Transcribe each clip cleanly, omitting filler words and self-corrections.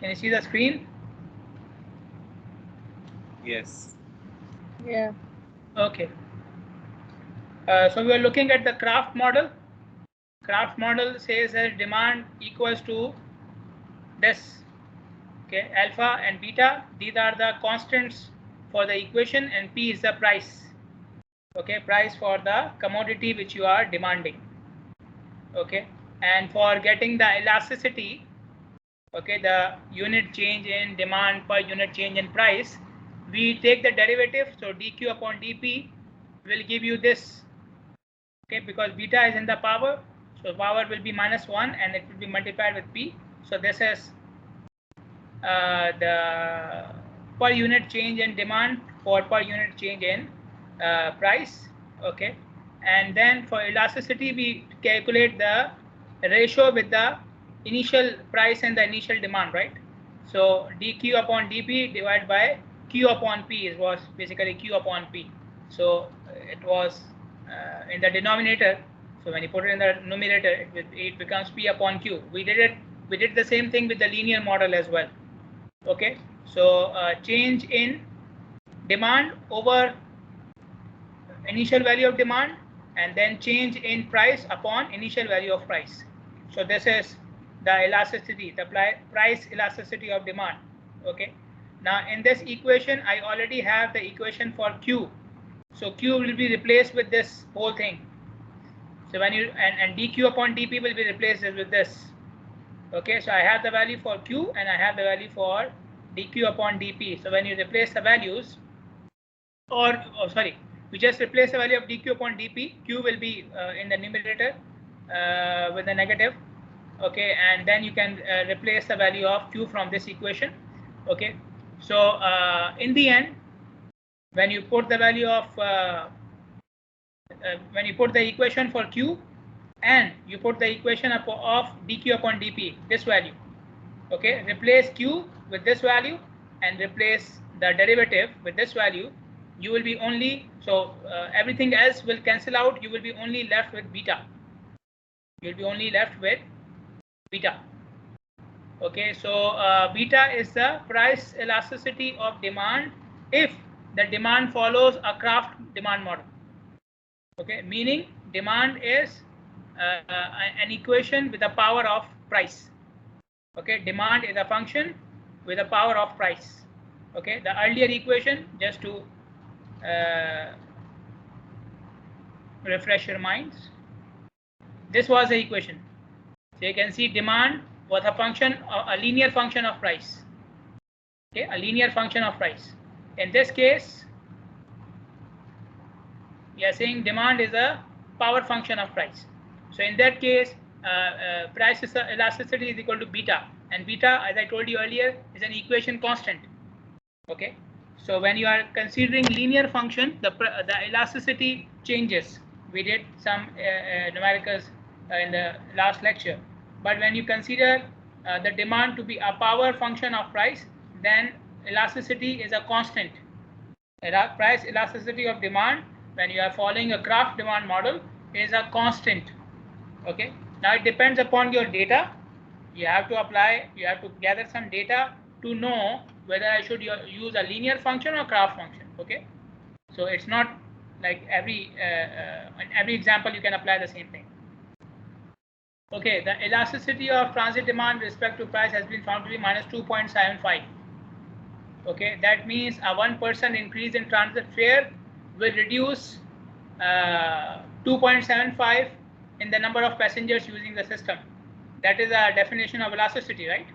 Can you see the screen? Yes. Yeah. Okay. So we are looking at the Kraft model. Kraft model says that demand equals to this. Okay, alpha and beta, these are the constants for the equation, and P is the price. Okay, price for the commodity which you are demanding. Okay, and for getting the elasticity, okay, the unit change in demand per unit change in price, we take the derivative. So dq upon dp will give you this. Okay, because beta is in the power, so power will be -1 and it will be multiplied with p. So this is the per unit change in demand for per unit change in price. Okay, and then for elasticity we calculate the ratio with the initial price and the initial demand, right? So dq upon dp divided by q upon p was basically q upon p. So it was in the denominator. So when you put it in the numerator, it becomes p upon q. We did the same thing with the linear model as well. Okay, so change in demand over initial value of demand, and then change in price upon initial value of price. So this is the elasticity, the price elasticity of demand. Okay, now in this equation I already have the equation for q. So q will be replaced with this whole thing. So when you and dq upon dp will be replaced with this. Okay, so I have the value for q and I have the value for dq upon dp. So when you replace the values, or sorry, we just replace the value of dq upon dp, q will be in the numerator with the negative. Okay, and then you can replace the value of q from this equation. Okay, so in the end, when you put the value of when you put the equation for q and you put the equation of dq upon dp, this value, okay, replace q with this value and replace the derivative with this value, you will be only, so everything else will cancel out, you will be only left with beta. You'll be only left with beta. Okay, so beta is the price elasticity of demand if the demand follows a Kraft demand model. Okay, meaning demand is an equation with the power of price. Okay, demand is a function with the power of price. Okay, the earlier equation, just to refresh your minds, this was the equation. So you can see demand was a function, a linear function of price. Okay, a linear function of price. In this case, we are saying demand is a power function of price. So in that case, price elasticity is equal to beta, and beta, as I told you earlier, is an equation constant. Okay, so when you are considering linear function, the elasticity changes. We did some numericals in the last lecture, but when you consider the demand to be a power function of price, then elasticity is a constant. Price elasticity of demand, when you are following a Kraft demand model, is a constant. Okay, now it depends upon your data. You have to apply, you have to gather some data to know whether I should use a linear function or Kraft function. Okay, so it's not like in every example you can apply the same thing. Okay, the elasticity of transit demand with respect to price has been found to be -2.75. Okay, that means a 1% increase in transit fare will reduce 2.75 in the number of passengers using the system. That is a definition of elasticity, right?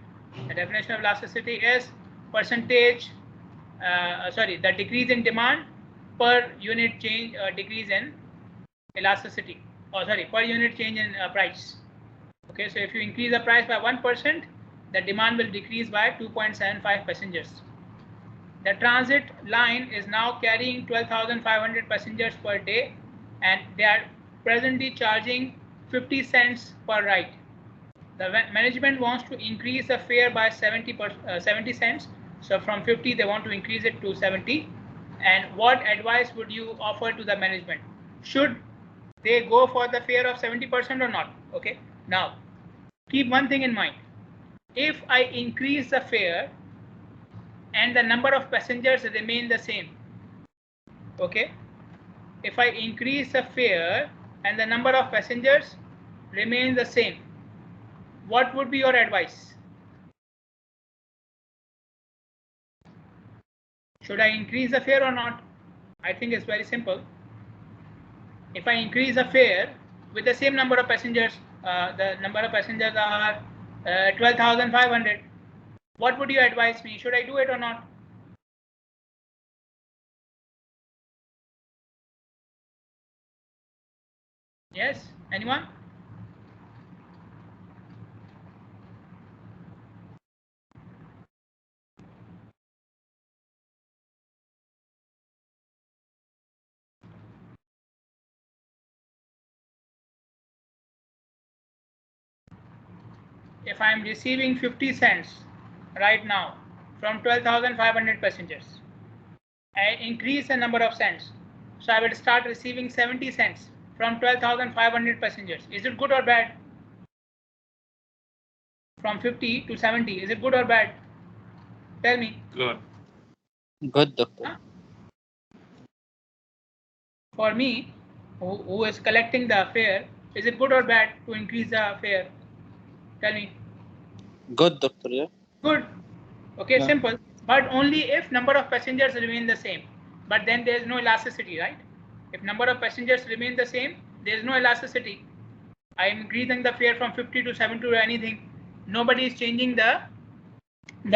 The definition of elasticity is percentage, the decrease in demand per unit change, decrease in elasticity, per unit change in price. Okay, so if you increase the price by 1%, the demand will decrease by 2.75 passengers. The transit line is now carrying 12,500 passengers per day, and they are presently charging 50 cents per ride. The management wants to increase the fare by 70 cents. So from 50, they want to increase it to 70. And what advice would you offer to the management? Should they go for the fare of 70% or not? Okay. Now, keep one thing in mind. if I increase the fare and the number of passengers remain the same. Okay, if I increase the fare and the number of passengers remain the same, what would be your advice? Should I increase the fare or not? I think it's very simple. If I increase the fare with the same number of passengers, the number of passengers are 12,500. What would you advise me? Should I do it or not? Yes, anyone? If I am receiving 50 cents right now from 12,500 passengers, I increase the number of cents, so I will start receiving 70 cents from 12,500 passengers. Is it good or bad? From 50 to 70, is it good or bad? Tell me. Good. Good, doctor. Huh? For me, who is collecting the fare, is it good or bad to increase the fare? Tell me. Good, doctor. Yeah. Good. Okay, Yeah. simple. But only if number of passengers remain the same. But then there is no elasticity, right? If number of passengers remain the same, there is no elasticity. I am increasing the fare from 50 to 70 or anything. Nobody is changing the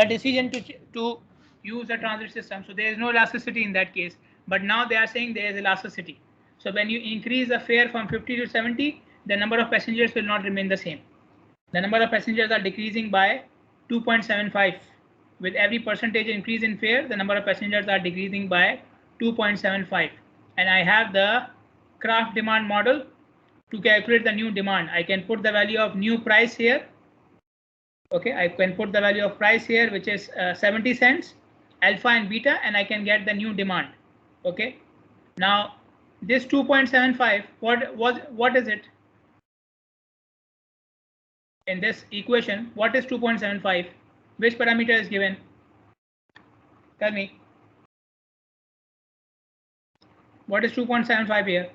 decision to use the transit system. So there is no elasticity in that case. But now they are saying there is elasticity. So when you increase the fare from 50 to 70, the number of passengers will not remain the same. The number of passengers are decreasing by 2.75. With every percentage increase in fare, the number of passengers are decreasing by 2.75. And I have the Kraft demand model to calculate the new demand. I can put the value of new price here. Okay, I can put the value of price here, which is 70 cents, alpha and beta, and I can get the new demand. Okay, now this 2.75, what is it? In this equation, what is 2.75? Which parameter is given? Tell me. What is 2.75 here?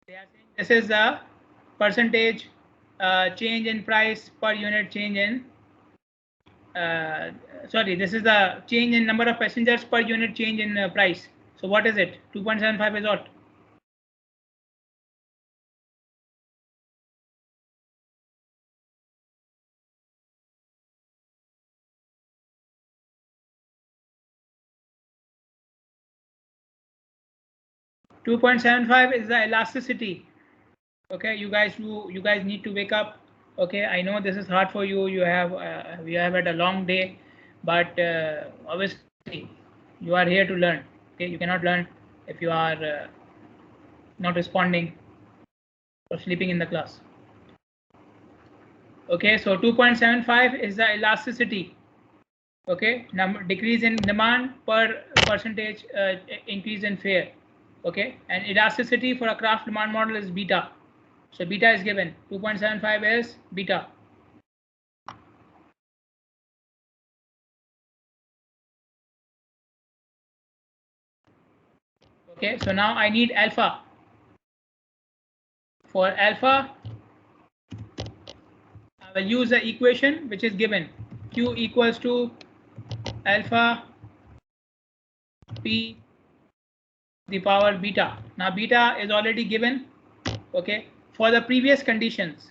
They are saying this is the percentage change in price per unit change in sorry, this is the change in number of passengers per unit change in price. So what is it? 2.75 is what? $2.75 is the elasticity. Okay, you guys need to wake up. Okay, I know this is hard for you. You have had a long day, but obviously you are here to learn. Okay, you cannot learn if you are not responding or sleeping in the class. Okay, so 2.75 is the elasticity. Okay, decrease in demand per percentage increase in fare. Okay, and elasticity for a Kraft demand model is beta. So beta is given. 2.75 is beta. Okay, so now I need alpha. For alpha, I will use the equation which is given. Q equals to alpha P the power beta. Now beta is already given. Okay, for the previous conditions,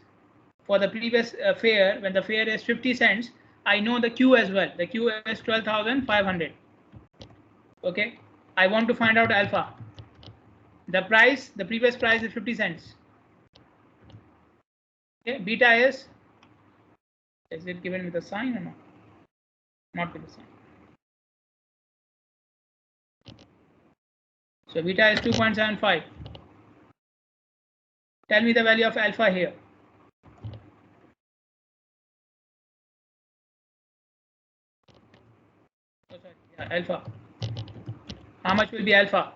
for the previous fare, when the fare is 50 cents, I know the Q as well. The Q is 12,500. Okay, I want to find out alpha. The price, the previous price is 50 cents. Okay, beta is it given with a sign or not? Not with a sign. So beta is 2.75. Tell me the value of alpha here. Oh, sorry. Yeah, alpha. How much will be alpha?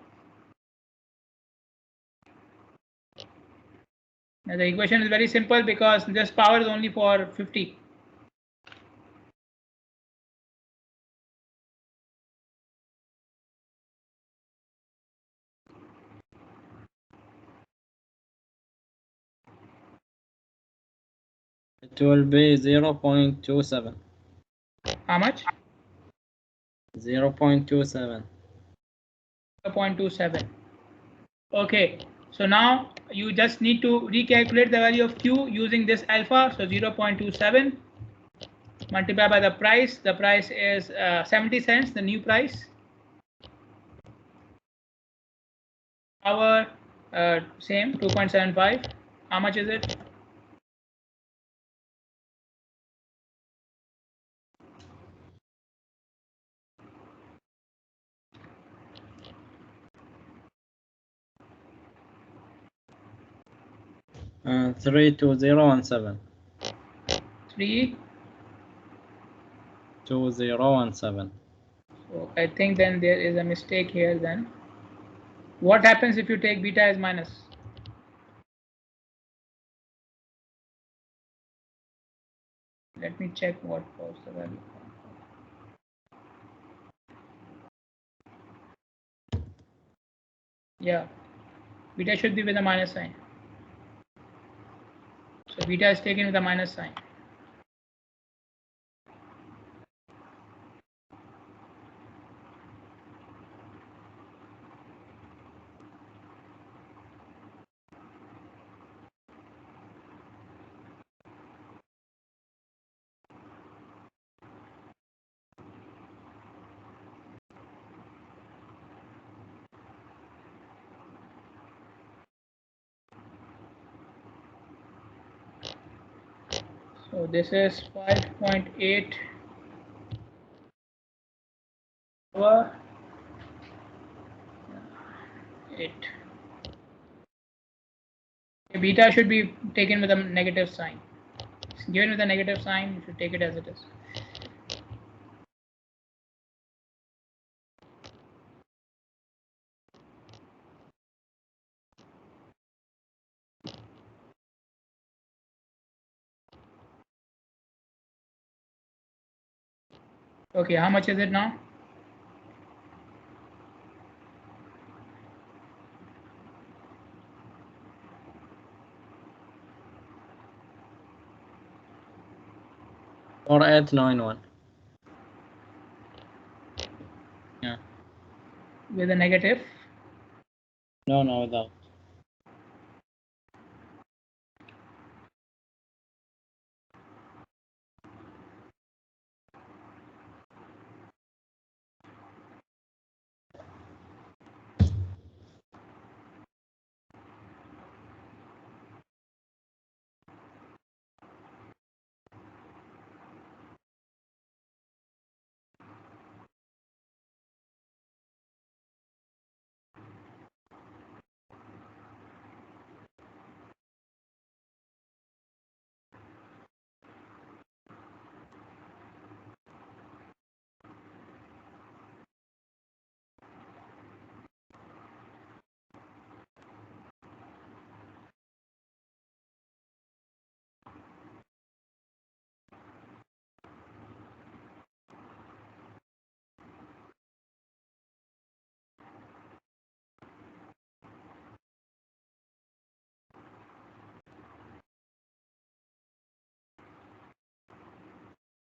Now the equation is very simple because this power is only for 50. It will be 0.27. How much? 0.27. 0.27. Okay, so now you just need to recalculate the value of Q using this alpha. So 0.27 multiplied by the price. The price is 70 cents, the new price. Power same 2.75. How much is it? And 32017. 32017. So I think then there is a mistake here then. What happens if you take beta as minus? Let me check what was the value. Yeah, beta should be with a minus sign. So beta is taken with a minus sign. So this is 5.8 over 8. Okay, beta should be taken with a negative sign. It's given with a negative sign, you should take it as it is. Okay, how much is it now? Or 891. Yeah. With a negative? No, without.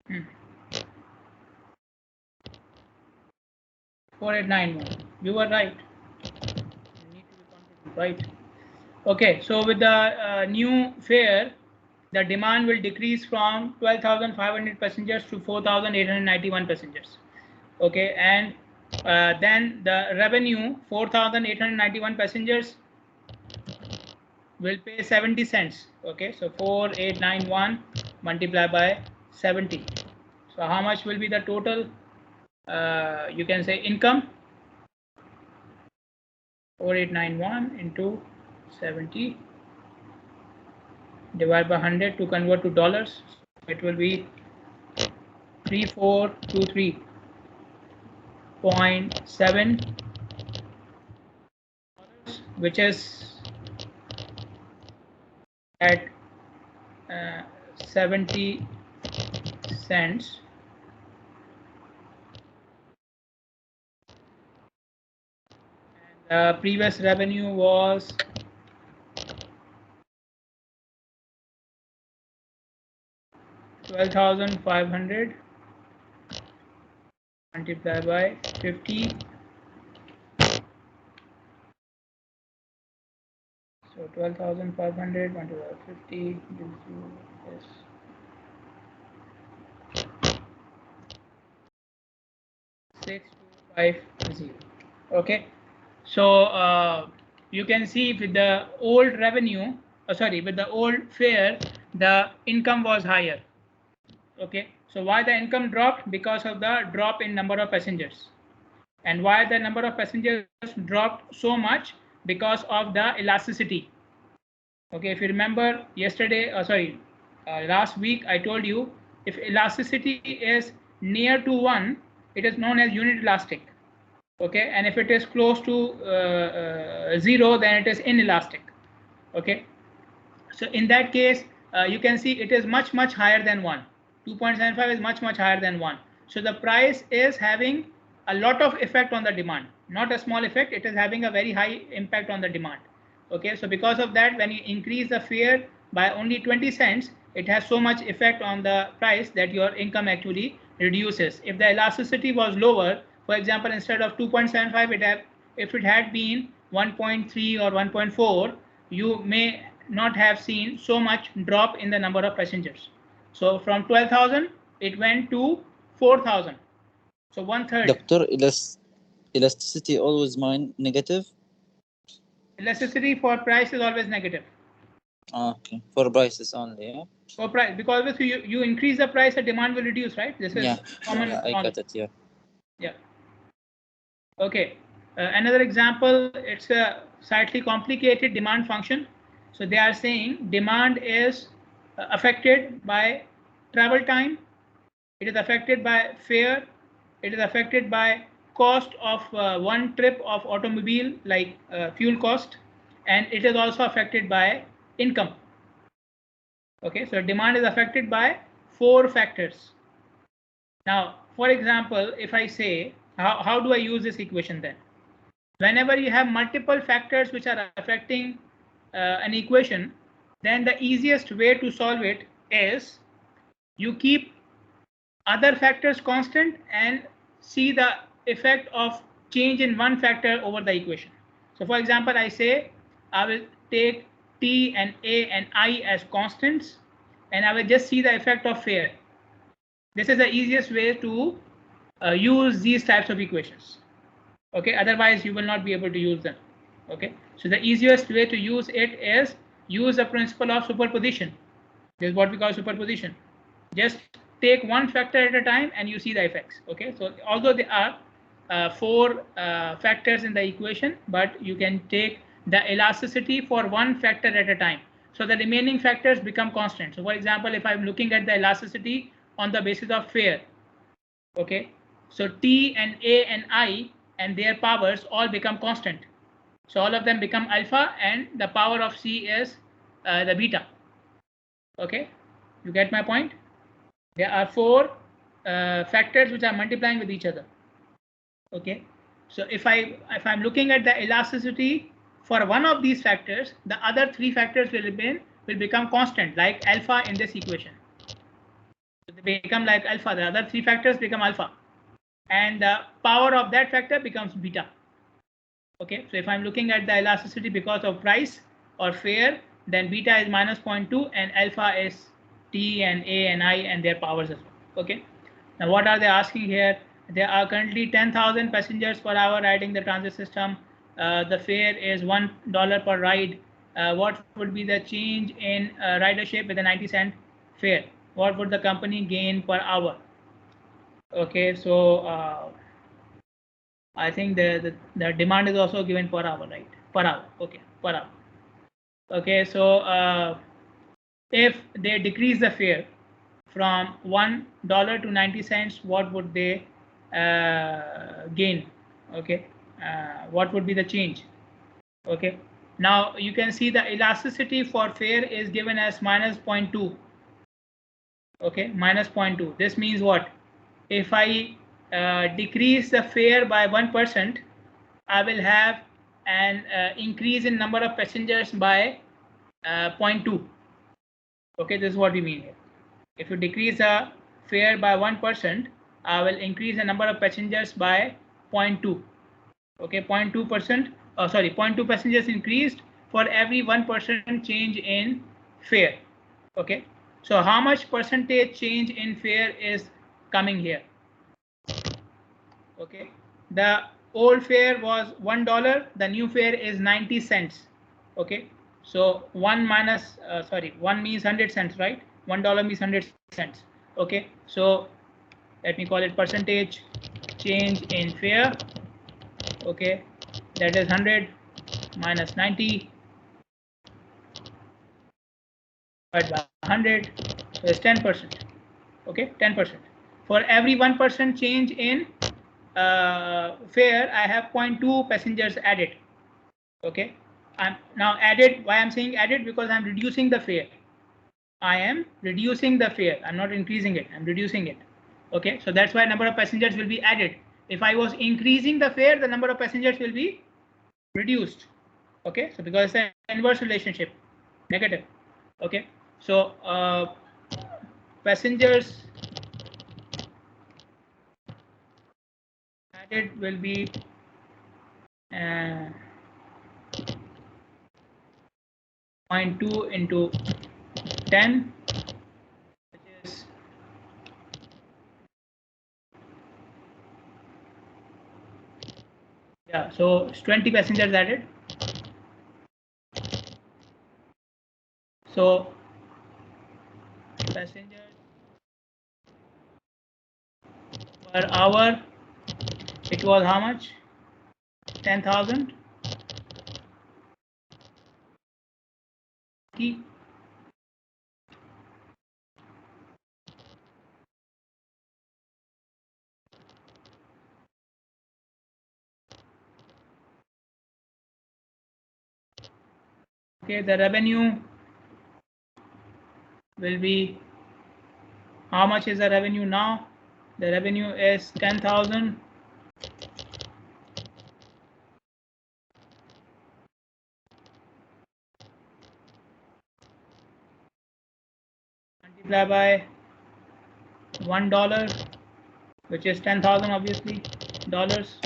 Hmm. 4891. You were right. You need to be confident, right? Okay, so with the new fare, the demand will decrease from 12,500 passengers to 4,891 passengers. Okay, and then the revenue 4,891 passengers will pay 70 cents. Okay, so 4891 multiplied by 70. So how much will be the total? You can say income. 4891 into 70 divided by 100 to convert to dollars. It will be 3423.7, which is at 70 cents. And previous revenue was 12,500 multiplied by 50. So 12,500 multiplied by 50 gives you this. 6250. Okay, so you can see with the old revenue, with the old fare, the income was higher. Okay, so why the income dropped? Because of the drop in number of passengers. And why the number of passengers dropped so much? Because of the elasticity. Okay, if you remember yesterday, last week I told you, if elasticity is near to 1, it is known as unit elastic. Okay, and if it is close to 0, then it is inelastic. Okay, so in that case, you can see it is much higher than 1. 2.75 is much higher than 1. So the price is having a lot of effect on the demand, not a small effect. It is having a very high impact on the demand. Okay, so because of that, when you increase the fare by only 20 cents, it has so much effect on the price that your income actually reduces. If the elasticity was lower, for example, instead of 2.75, if it had been 1.3 or 1.4, you may not have seen so much drop in the number of passengers. So from 12,000, it went to 4,000. So 1/3. Doctor, elasticity always negative? Elasticity for price is always negative. Okay, for prices only, yeah? For price, because if you increase the price, the demand will reduce, right? This is common. Yeah, I got it, yeah. Yeah. Okay. Another example, it's a slightly complicated demand function. So they are saying demand is affected by travel time, it is affected by fare, it is affected by cost of one trip of automobile, like fuel cost, and it is also affected by income. Okay, so demand is affected by 4 factors. Now, for example, if I say, how do I use this equation then? Whenever you have multiple factors which are affecting an equation, then the easiest way to solve it is you keep other factors constant and see the effect of change in one factor over the equation. So for example, I say I will take T and A and I as constants, and I will just see the effect of fare. This is the easiest way to use these types of equations. Okay, otherwise you will not be able to use them. Okay, so the easiest way to use it is use the principle of superposition. This is what we call superposition. Just take one factor at a time and you see the effects. Okay, so although there are 4 factors in the equation, but you can take the elasticity for one factor at a time. So the remaining factors become constant. So for example, if I'm looking at the elasticity on the basis of fare, okay, so T and A and I and their powers all become constant. So all of them become alpha, and the power of C is the beta. Okay, you get my point? There are 4 factors which are multiplying with each other. Okay, so if I'm looking at the elasticity for one of these factors, the other 3 factors will become constant, like alpha in this equation. So they become like alpha. The other 3 factors become alpha, and the power of that factor becomes beta. Okay, so if I'm looking at the elasticity because of price or fare, then beta is minus 0.2 and alpha is T and A and I and their powers as well. Okay, now what are they asking here? There are currently 10,000 passengers per hour riding the transit system. The fare is $1 per ride. What would be the change in ridership with a 90-cent fare? What would the company gain per hour? Okay, so I think the demand is also given per hour, right? Per hour, okay, per hour. Okay, so if they decrease the fare from $1 to 90 cents, what would they gain? Okay, what would be the change? Okay, Now you can see the elasticity for fare is given as minus 0.2. Okay, minus 0.2. This means what? If I decrease the fare by 1%, I will have an increase in number of passengers by 0.2. Okay, this is what we mean here. If you decrease the fare by 1%, I will increase the number of passengers by 0.2. Okay, 0.2%. Sorry, 0.2 passengers increased for every 1% change in fare. Okay, so how much percentage change in fare is coming here? Okay, the old fare was $1. The new fare is 90 cents. Okay, so 1 minus 1 means 100 cents, right? $1 means 100 cents. Okay, so let me call it percentage change in fare. Okay, that is 100 minus 90 divided by 100, so it's 10%. Okay, 10%. For every 1% change in fare, I have 0.2 passengers added. Okay, I'm now added. Why I'm saying added? Because I'm reducing the fare. I am reducing the fare. I'm not increasing it. I'm reducing it. Okay, so that's why number of passengers will be added. If I was increasing the fare, the number of passengers will be reduced. Okay, so because it's an inverse relationship, negative. Okay, so passengers added will be 0.2 into 10, which is so it's 20 passengers added. So passengers per hour, it was how much? 10,000. Okay, the revenue will be, how much is the revenue now? The revenue is 10,000 multiplied by $1, which is 10,000 obviously dollars.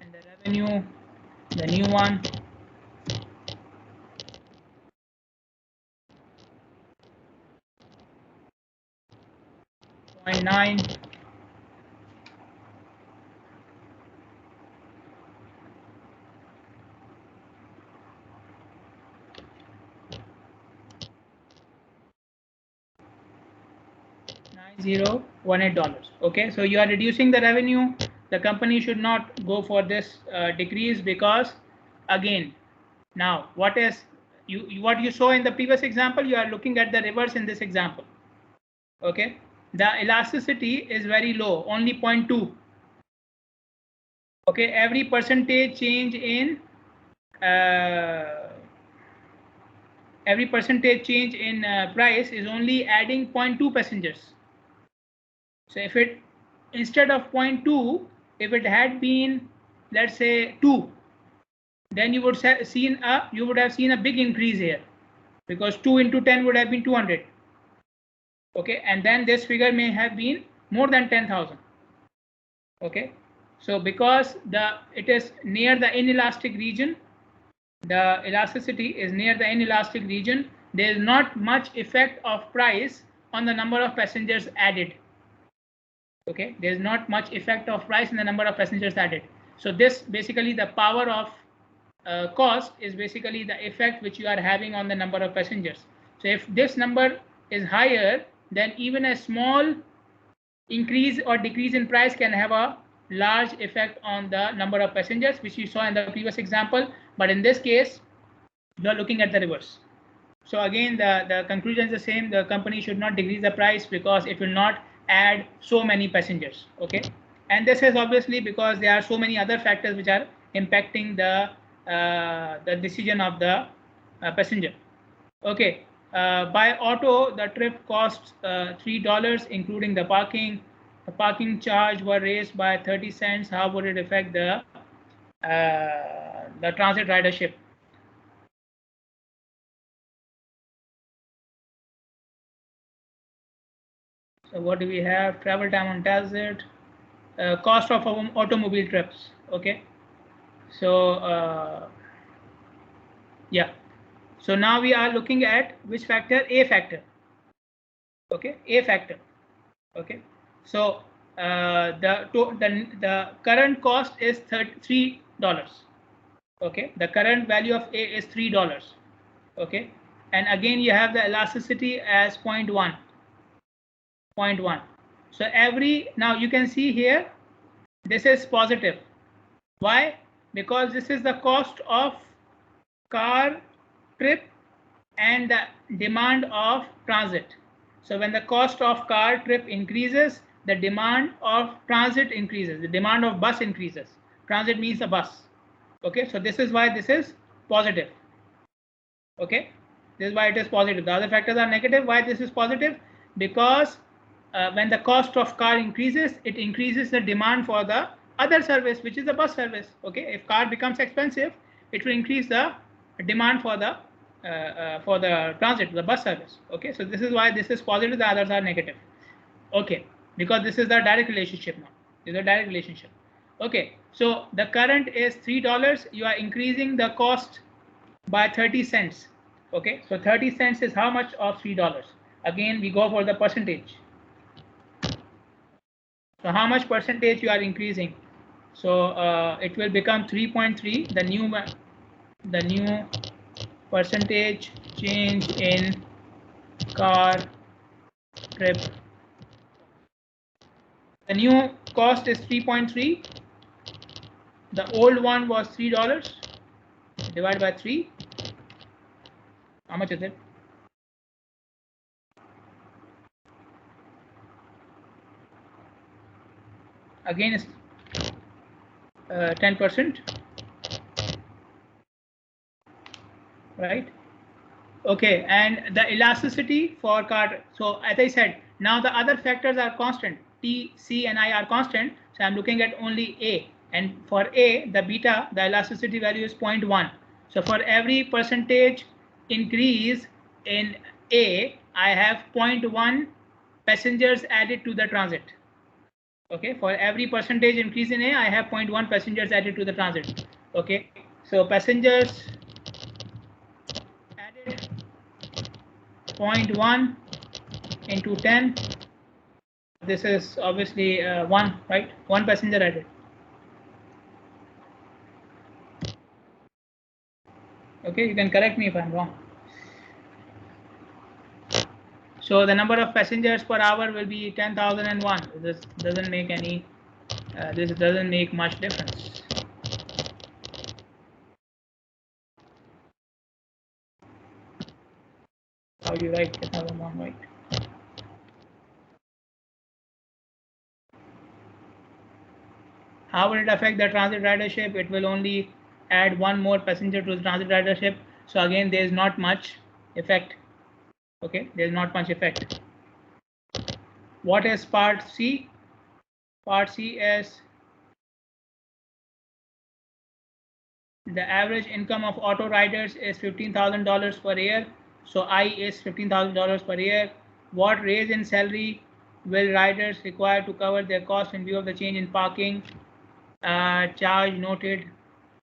And the revenue, the new one, $0.9. $9018. Okay, so you are reducing the revenue. The company should not go for this decrease, because again, now what you saw in the previous example, you are looking at the reverse in this example. Okay, the elasticity is very low, only 0.2. Okay, every percentage change in price is only adding 0.2 passengers. So if it, instead of 0.2, if it had been, let's say 2, then you would have seen a big increase here, because 2 into 10 would have been 200. Okay, and then this figure may have been more than 10,000. Okay, so because it is near the inelastic region, the elasticity is near the inelastic region, there is not much effect of price on the number of passengers added. Okay, there is not much effect of price in the number of passengers added. So this basically, the power of cost is basically the effect which you are having on the number of passengers. So if this number is higher, then even a small increase or decrease in price can have a large effect on the number of passengers, which you saw in the previous example. But in this case, you are looking at the reverse. So again, the conclusion is the same. The company should not decrease the price, because it will not add so many passengers. Okay, And this is obviously because there are so many other factors which are impacting the decision of the passenger. Okay, by auto, the trip costs $3, including the parking. The parking charge were raised by 30 cents. How would it affect the transit ridership? So what do we have? Travel time on transit, cost of automobile trips. Okay, so yeah. So now we are looking at which factor? A factor. Okay, A factor. Okay, so the current cost is $3. Okay, the current value of A is $3. Okay, and again you have the elasticity as 0.1. So now you can see here this is positive. Why? Because this is the cost of car trip and the demand of transit. So when the cost of car trip increases, the demand of transit increases, the demand of bus increases. Transit means a bus. Okay, so this is why this is positive. Okay, this is why it is positive. The other factors are negative. Why this is positive? Because when the cost of car increases, it increases the demand for the other service, which is the bus service. Okay, if car becomes expensive, it will increase the demand for the transit, the bus service. Okay, so this is why this is positive, the others are negative. Okay, because this is the direct relationship now. This is a direct relationship. Okay, so the current is $3. You are increasing the cost by 30 cents. Okay, so 30 cents is how much of $3? Again, we go for the percentage. So how much percentage you are increasing? So it will become 3.3. The new percentage change in car trip. The new cost is 3.3. The old one was $3. Divided by 3. How much is it? Again, it's 10%. Right? Okay, and the elasticity for car. So as I said, now the other factors are constant. T, C, and I are constant. So I'm looking at only A. And for A, the beta, the elasticity value is 0.1. So for every percentage increase in A, I have 0.1 passengers added to the transit. Okay, for every percentage increase in A, I have 0.1 passengers added to the transit. Okay, so passengers added 0.1 into 10. This is obviously 1, right? 1 passenger added. Okay, you can correct me if I'm wrong. So the number of passengers per hour will be 10,001. This doesn't make any. This doesn't make much difference. How do you write 10,001, right? How will it affect the transit ridership? It will only add 1 more passenger to the transit ridership. So again, there is not much effect. Okay, there is not much effect. What is part C? Part C is the average income of auto riders is $15,000 per year. So I is $15,000 per year. What raise in salary will riders require to cover their cost in view of the change in parking charge noted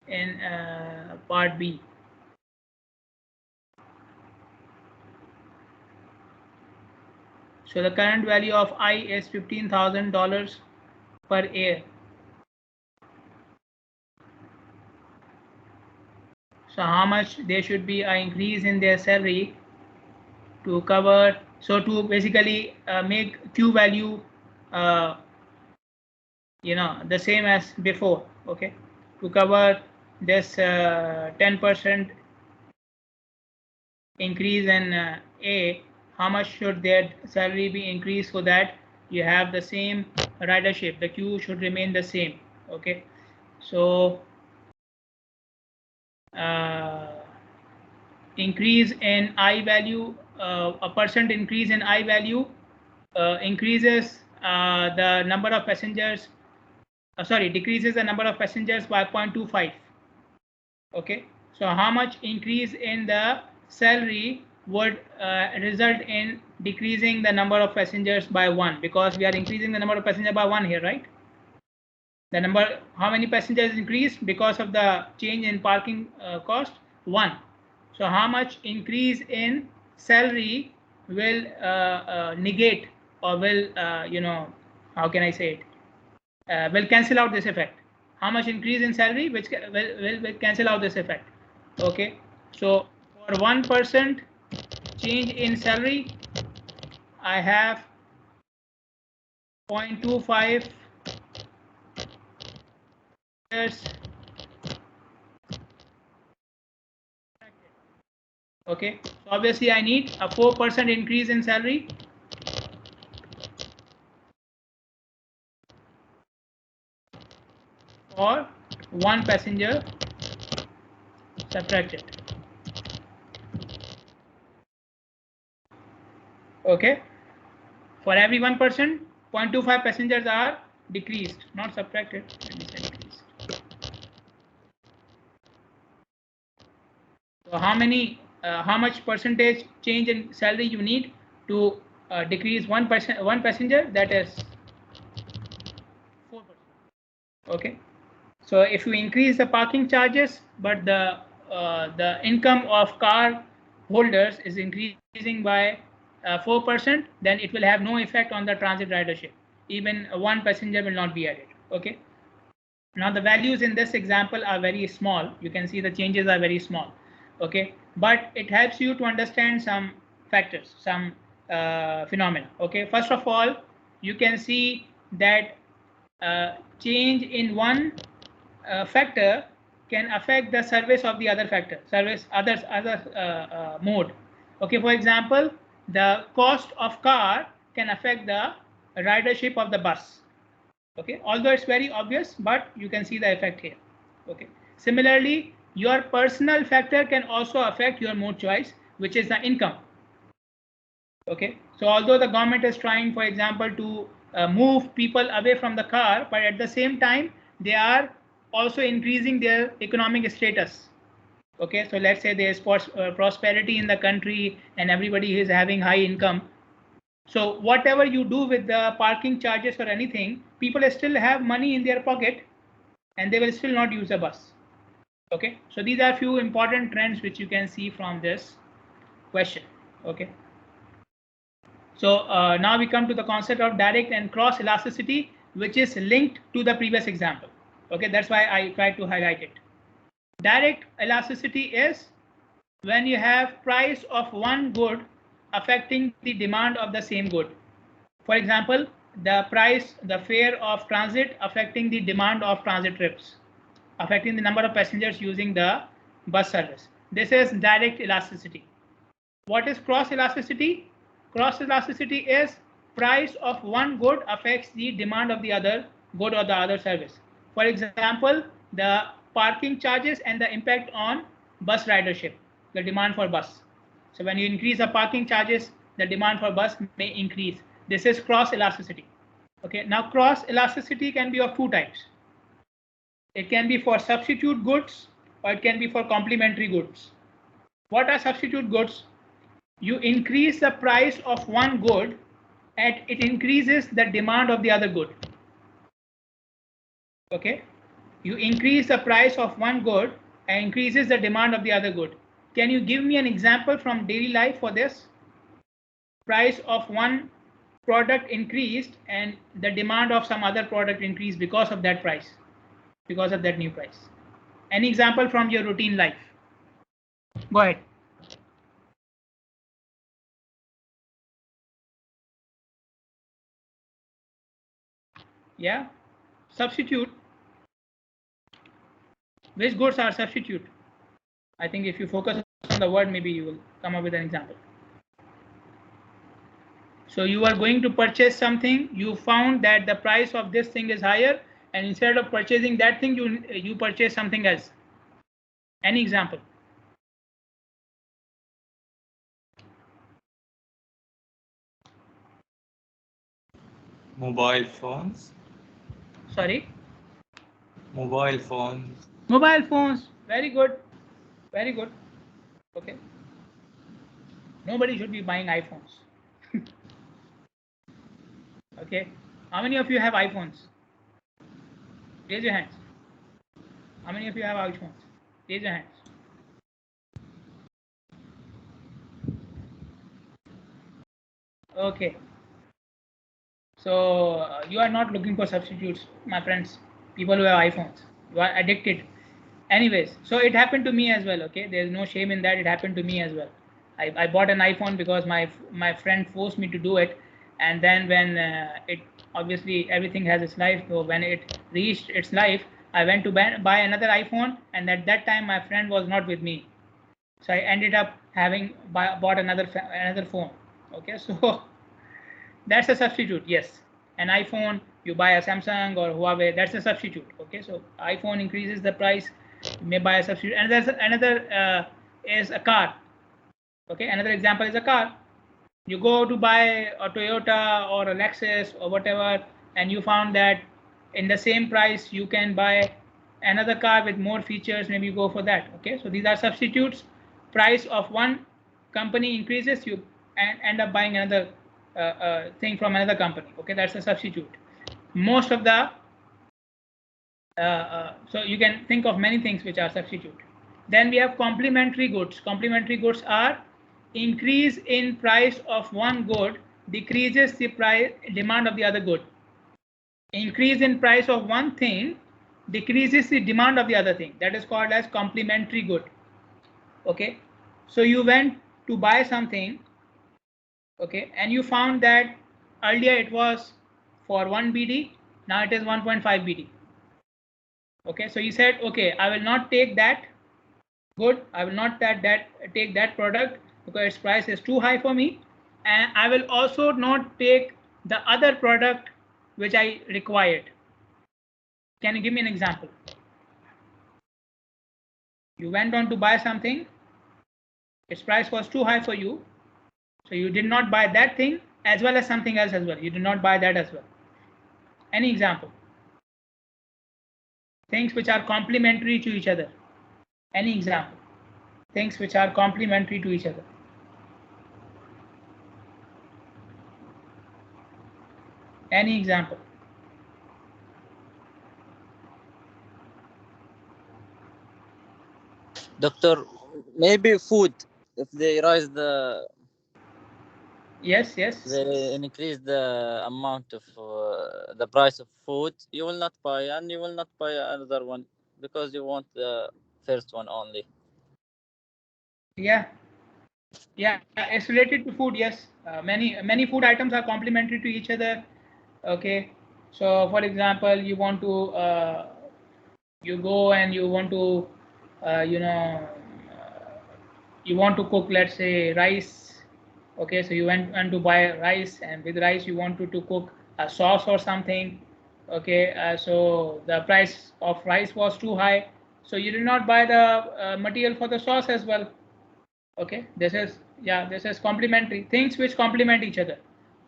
in part B? So the current value of I is $15,000 per year. So how much there should be an increase in their salary to cover? So to basically make Q value, the same as before. Okay, to cover this 10% increase in A, how much should their salary be increased so that you have the same ridership, the Q should remain the same. Okay, so increase in I value, a percent increase in I value increases the number of passengers, decreases the number of passengers by 0.25. Okay, so how much increase in the salary would result in decreasing the number of passengers by 1, because we are increasing the number of passengers by 1 here, right? The number, how many passengers increased because of the change in parking cost? 1. So how much increase in salary will negate, or will how can I say it, will cancel out this effect? How much increase in salary which will cancel out this effect? Okay, so for 1% change in salary, I have 0.25 years. Okay, so obviously I need a 4% increase in salary. For 1 passenger subtracted. Okay, for every 1%, 0.25 passengers are decreased, not subtracted. Let me say decreased. So how much percentage change in salary you need to decrease 1 passenger? That is 4%. Okay, so if you increase the parking charges, but the income of car holders is increasing by 4%, then it will have no effect on the transit ridership. Even 1 passenger will not be added. Okay, now the values in this example are very small. You can see the changes are very small. Okay, but it helps you to understand some factors, some phenomena. Okay, first of all, you can see that change in one factor can affect the service of the other factor, other mode. Okay, for example, the cost of car can affect the ridership of the bus. Okay, although it's very obvious, but you can see the effect here. Okay, similarly, your personal factor can also affect your mode choice, which is the income. Okay, so although the government is trying, for example, to move people away from the car, but at the same time they are also increasing their economic status. Okay, so let's say there's prosperity in the country and everybody is having high income. So whatever you do with the parking charges or anything, people still have money in their pocket and they will still not use a bus. Okay, so these are few important trends which you can see from this question. Okay, so now we come to the concept of direct and cross elasticity, which is linked to the previous example. Okay, that's why I tried to highlight it. Direct elasticity is when you have price of one good affecting the demand of the same good. For example, the fare of transit affecting the demand of transit trips, affecting the number of passengers using the bus service. This is direct elasticity. What is cross elasticity? Cross elasticity is price of one good affects the demand of the other good or the other service. For example, the parking charges and the impact on bus ridership, the demand for bus. So when you increase the parking charges, the demand for bus may increase. This is cross elasticity. Okay, now cross elasticity can be of two types. It can be for substitute goods or it can be for complementary goods. What are substitute goods? You increase the price of one good and it increases the demand of the other good. Okay, you increase the price of one good and increases the demand of the other good. Can you give me an example from daily life for this? Price of one product increased and the demand of some other product increased because of that price, because of that new price. Any example from your routine life? Go ahead. Yeah, substitute. Which goods are substitute? I think if you focus on the word, maybe you will come up with an example. So you are going to purchase something, you found that the price of this thing is higher, and instead of purchasing that thing, you purchase something else. Any example? Mobile phones. Sorry? Mobile phones. Mobile phones. Very good. Very good. Okay. Nobody should be buying iPhones. Okay. How many of you have iPhones? Raise your hands. How many of you have iPhones? Raise your hands. Okay. So you are not looking for substitutes, my friends. People who have iPhones, you are addicted. Anyways, so it happened to me as well. Okay, there's no shame in that. It happened to me as well. I bought an iPhone because my friend forced me to do it, and then when it obviously everything has its life. So when it reached its life, I went to buy another iPhone, and at that time my friend was not with me, so I ended up having bought another phone. Okay, so that's a substitute. Yes, an iPhone, you buy a Samsung or Huawei, that's a substitute. Okay, so iPhone increases the price, you may buy a substitute. And there's another is a car. Okay, another example is a car. You go to buy a Toyota or a Lexus or whatever, and you found that in the same price you can buy another car with more features. Maybe you go for that. Okay, so these are substitutes. Price of one company increases, you end up buying another thing from another company. Okay, that's a substitute. Most of the so you can think of many things which are substitute. Then we have complementary goods. Complementary goods are increase in price of one good decreases the price demand of the other good. Increase in price of one thing decreases the demand of the other thing. That is called as complementary good. Okay, so you went to buy something, okay, and you found that earlier it was for 1 BD, now it is 1.5 BD. Okay, so you said, okay, I will not take that good, I will not take that product because its price is too high for me, and I will also not take the other product which I required. Can you give me an example? You went on to buy something, its price was too high for you, so you did not buy that thing as well as something else as well. You did not buy that as well. Any example? Things which are complementary to each other. Any example? Things which are complementary to each other. Any example? Doctor, maybe food. If they raise the, Yes. they increase the amount of the price of food, you will not buy, and you will not buy another one because you want the first one only. Yeah, it's related to food. Yes, many food items are complementary to each other. Okay, so for example, you want to you go and you want to you want to cook, let's say, rice. Okay, so you went to buy rice, and with rice you wanted to cook a sauce or something. Okay, so the price of rice was too high, so you did not buy the material for the sauce as well. Okay, this is complementary things which complement each other.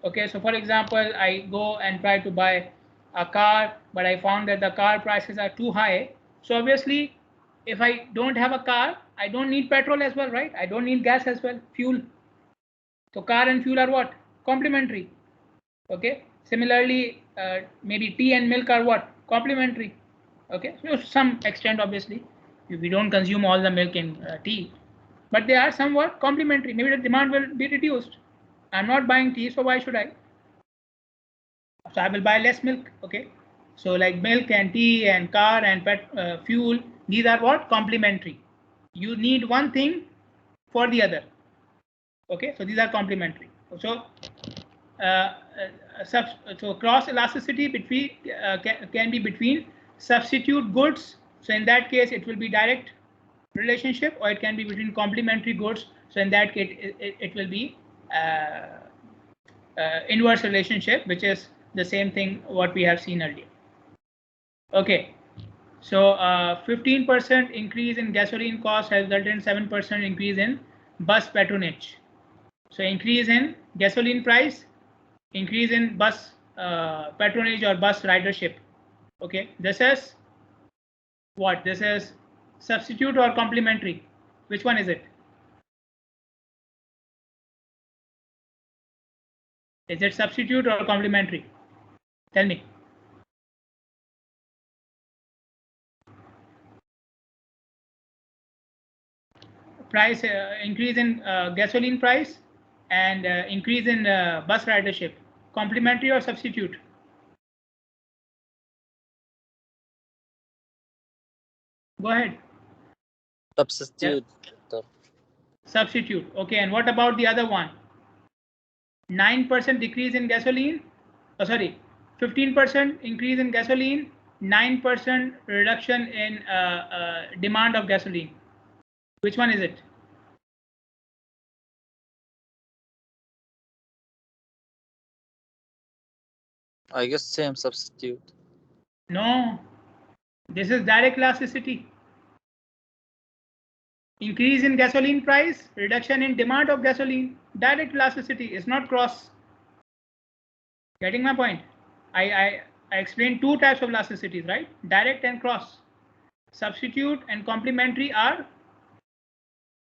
Okay, so for example, I go and try to buy a car, but I found that the car prices are too high. So obviously, if I don't have a car, I don't need petrol as well, right? I don't need gas as well, fuel. So car and fuel are what? Complementary. Okay, similarly, maybe tea and milk are what? Complementary. Okay, so to some extent, obviously, we don't consume all the milk in tea, but they are somewhat complementary. Maybe the demand will be reduced. I'm not buying tea, so why should I? So I will buy less milk. Okay, so like milk and tea and car and fuel, these are what? Complementary. You need one thing for the other. Okay, so these are complementary. So so cross elasticity between can be between substitute goods. So in that case, it will be direct relationship, or it can be between complementary goods. So in that case, it will be inverse relationship, which is the same thing what we have seen earlier. Okay, so 15% increase in gasoline cost has resulted in 7% increase in bus patronage. So increase in gasoline price, increase in bus patronage or bus ridership. Okay, this is what? This is substitute or complementary? Which one is it? Is it substitute or complementary? Tell me. Price increase in gasoline price and increase in bus ridership. Complementary or substitute? Go ahead. Substitute. Yeah. Substitute. Okay, and what about the other one? 9% decrease in gasoline. Oh, sorry, 15% increase in gasoline, 9% reduction in demand of gasoline. Which one is it? I guess same substitute. No, this is direct elasticity. Increase in gasoline price, reduction in demand of gasoline. Direct elasticity is not cross. Getting my point? I explained two types of elasticities, right? Direct and cross. Substitute and complementary are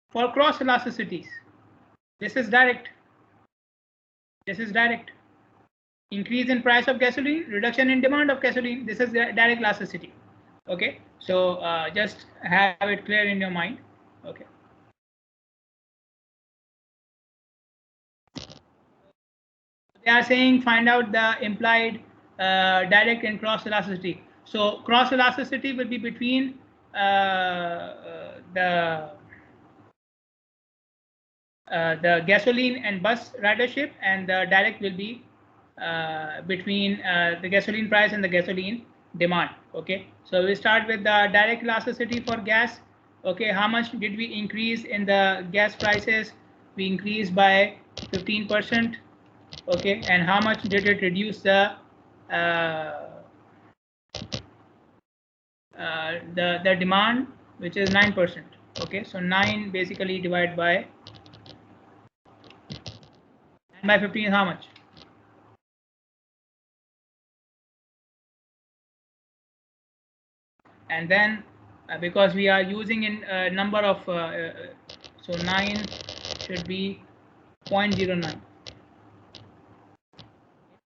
for cross elasticities. This is direct. This is direct. Increase in price of gasoline, reduction in demand of gasoline. This is direct elasticity. Okay, so just have it clear in your mind. Okay. They are saying find out the implied direct and cross elasticity. So cross elasticity will be between the gasoline and bus ridership, and the direct will be between the gasoline price and the gasoline demand. Okay, so we start with the direct elasticity for gas. Okay, how much did we increase in the gas prices? We increased by 15%. Okay, and how much did it reduce the demand, which is 9%. Okay, so 9 basically divided by 15 is how much? And then because we are using in number of so 9 should be 0.09.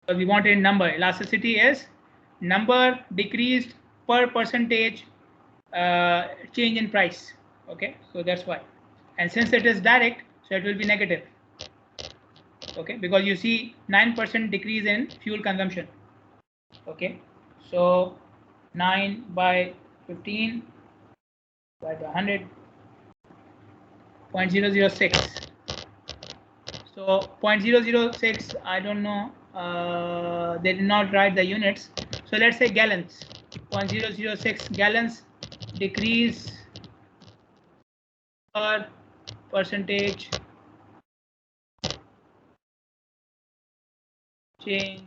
Because we want a number. Elasticity is number decreased per percentage change in price. Okay, so that's why. And since it is direct, so it will be negative. Okay, because you see 9% decrease in fuel consumption. Okay, so 9 by 15 by 100, 0.006. So 0.006, I don't know, they did not write the units. So let's say gallons. 0.006 gallons decrease per percentage change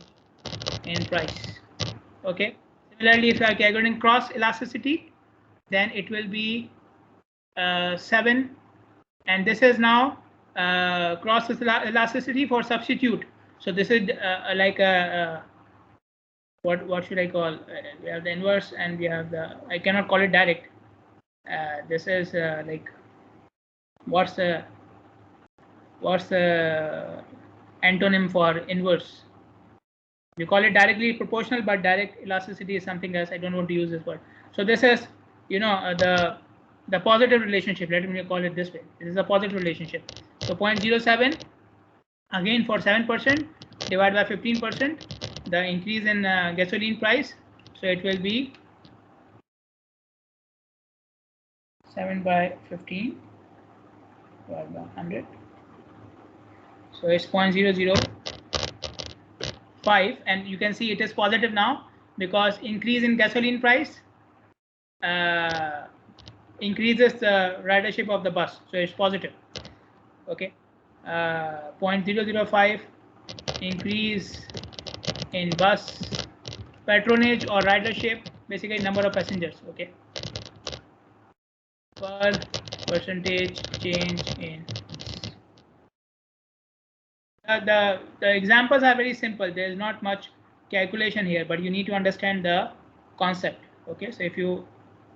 in price. Okay. Similarly, if you are calculating cross elasticity, then it will be 7, and this is now cross elasticity for substitute. So this is like a what should I call? We have the inverse and we have the, I cannot call it direct. This is like what's the antonym for inverse? We call it directly proportional, but direct elasticity is something else. I don't want to use this word. So this is, you know, the positive relationship. Let me call it this way. This is a positive relationship. So 0.07 again for 7% divided by 15%, the increase in gasoline price. So it will be 7 by 15 divided by 100. So it's 0.005, and you can see it is positive now because increase in gasoline price increases the ridership of the bus, so it's positive. Okay, 0.005 increase in bus patronage or ridership, basically number of passengers, okay, per percentage change in. The examples are very simple. There is not much calculation here, but you need to understand the concept, okay. So if you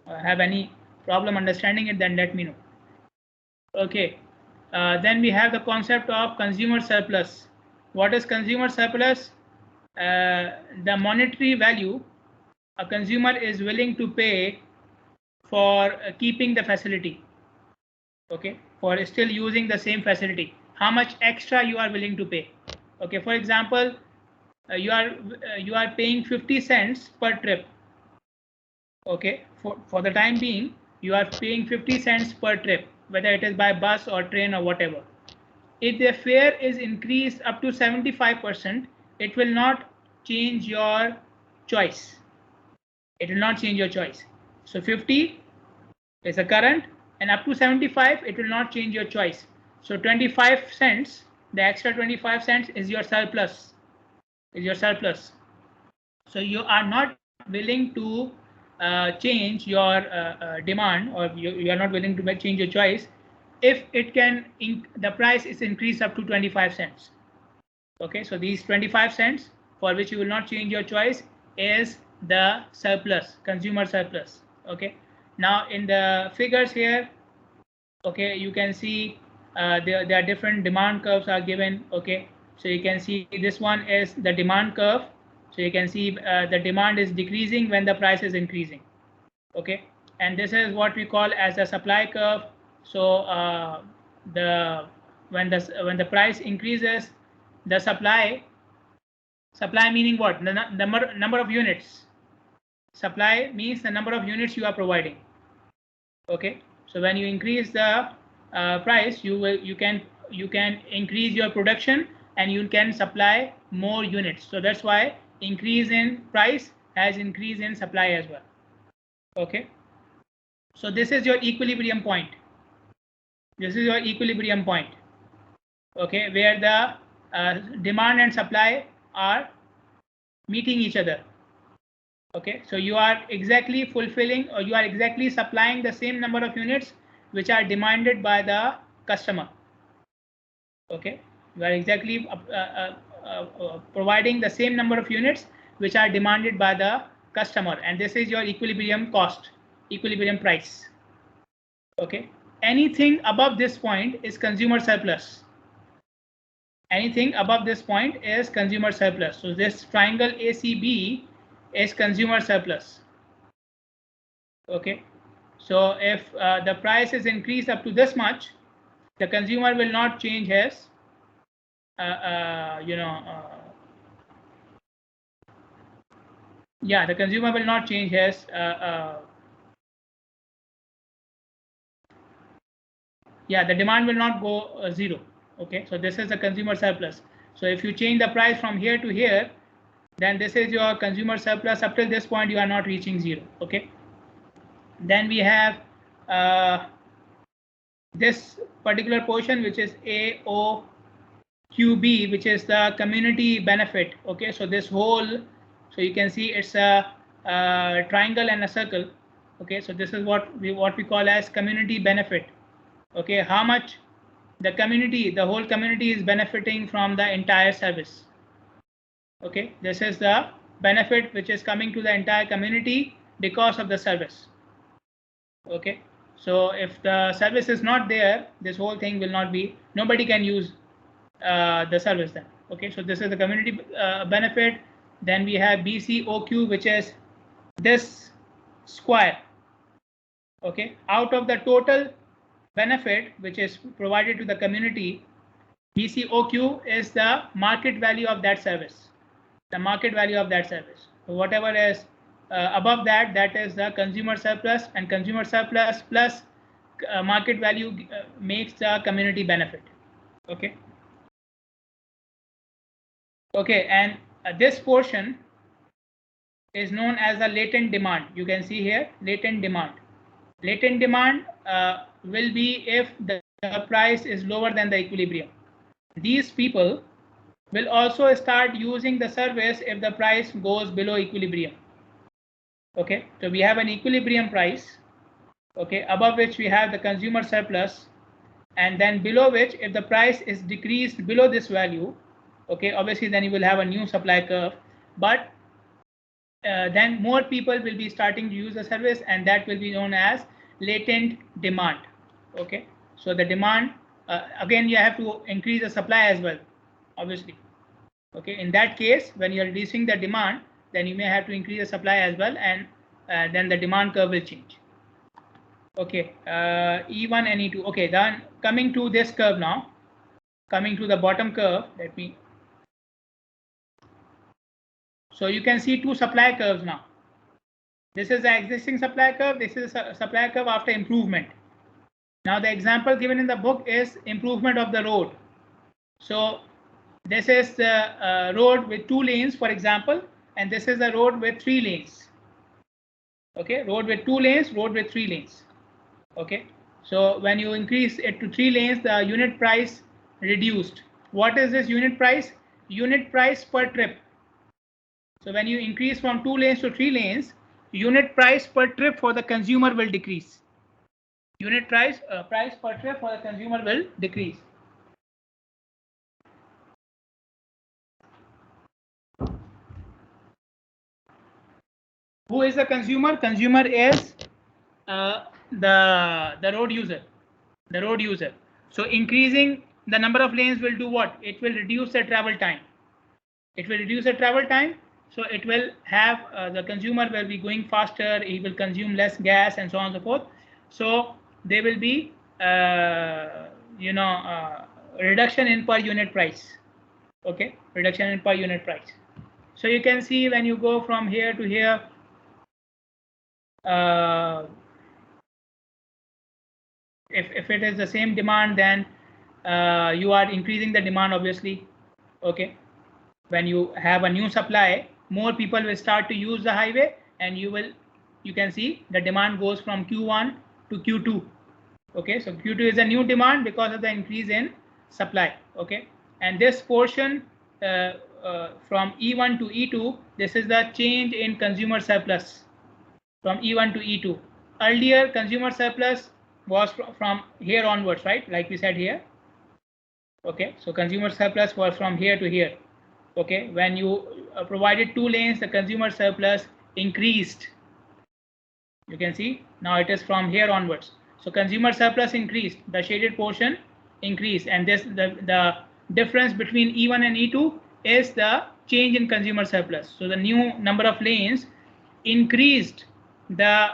have any problem understanding it, then let me know. Okay, then we have the concept of consumer surplus. What is consumer surplus? The monetary value a consumer is willing to pay for keeping the facility, okay, for still using the same facility. How much extra you are willing to pay? Okay, for example, you are paying 50 cents per trip. Okay, for the time being, you are paying 50 cents per trip, whether it is by bus or train or whatever. If the fare is increased up to 75%, it will not change your choice. It will not change your choice. So 50 is the current, and up to 75, it will not change your choice. So 25 cents, the extra 25 cents is your surplus. So you are not willing to change your demand, or you are not willing to change your choice if it can the price is increased up to 25 cents. Okay, so these 25 cents for which you will not change your choice is the surplus, consumer surplus. Okay, now in the figures here, okay, you can see there are different demand curves are given. Okay, so you can see this one is the demand curve. So you can see the demand is decreasing when the price is increasing. Okay, and this is what we call as a supply curve. So when the price increases, the supply meaning what? The number of units. Supply means the number of units you are providing. Okay, so when you increase the price, you can increase your production and you can supply more units. So that's why increase in price has increase in supply as well. Okay, so this is your equilibrium point. Okay, where the demand and supply are meeting each other. Okay, so you are exactly fulfilling, or you are exactly supplying the same number of units which are demanded by the customer. Okay, you are exactly providing the same number of units which are demanded by the customer, and this is your equilibrium cost, equilibrium price. Okay, anything above this point is consumer surplus. Anything above this point is consumer surplus. So this triangle ACB is consumer surplus. Okay, so if the price is increased up to this much, the consumer will not change his the consumer will not change his the demand will not go zero. Okay, so this is the consumer surplus. So if you change the price from here to here, then this is your consumer surplus. Up till this point, you are not reaching zero. Okay, then we have this particular portion, which is AOQB, which is the community benefit. Okay, so this whole, so you can see it's a triangle and a circle. Okay, so this is what we call as community benefit. Okay, how much the whole community is benefiting from the entire service. Okay, this is the benefit which is coming to the entire community because of the service. Okay, so if the service is not there, this whole thing will not be, nobody can use the service then. Okay, so this is the community benefit. Then we have BCOQ, which is this square. Okay, out of the total benefit which is provided to the community, BCOQ is the market value of that service. The market value of that service. So whatever is above that, that is the consumer surplus, and consumer surplus plus market value makes the community benefit. Okay. Okay, and this portion is known as the latent demand. You can see here latent demand. Latent demand will be if the price is lower than the equilibrium. These people will also start using the service if the price goes below equilibrium. Okay, so we have an equilibrium price, okay, above which we have the consumer surplus, and then below which, if the price is decreased below this value, okay, obviously then you will have a new supply curve, but then more people will be starting to use the service, and that will be known as latent demand. Okay, so the demand, again you have to increase the supply as well, obviously. Okay, in that case, when you are reducing the demand, then you may have to increase the supply as well, and then the demand curve will change. Okay, E1 and E2. Okay, then coming to this curve now, coming to the bottom curve, let me. So you can see two supply curves now. This is the existing supply curve. This is a supply curve after improvement. Now the example given in the book is improvement of the road. So this is the road with 2 lanes, for example, and this is a road with 3 lanes. Okay, road with 2 lanes, road with 3 lanes. Okay, so when you increase it to 3 lanes, the unit price reduced. What is this unit price? Unit price per trip. So when you increase from 2 lanes to 3 lanes, unit price per trip for the consumer will decrease. Unit price per trip for the consumer will decrease. Who is the consumer? Consumer is the road user. The road user. So increasing the number of lanes will do what? It will reduce the travel time. It will reduce the travel time. So it will have the consumer will be going faster. He will consume less gas and so on and so forth. So there will be reduction in per unit price. Okay, reduction in per unit price. So you can see when you go from here to here, if it is the same demand, then you are increasing the demand, obviously. Okay, when you have a new supply, more people will start to use the highway, and you can see the demand goes from Q1 to Q2. Okay, so Q2 is a new demand because of the increase in supply. Okay, and this portion from E1 to E2, this is the change in consumer surplus from E1 to E2. Earlier, consumer surplus was from here onwards, right? Like we said here. Okay, so consumer surplus was from here to here. Okay, when you provided 2 lanes, the consumer surplus increased. You can see now it is from here onwards. So consumer surplus increased, the shaded portion increased, and this the difference between E1 and E2 is the change in consumer surplus. So the new number of lanes increased the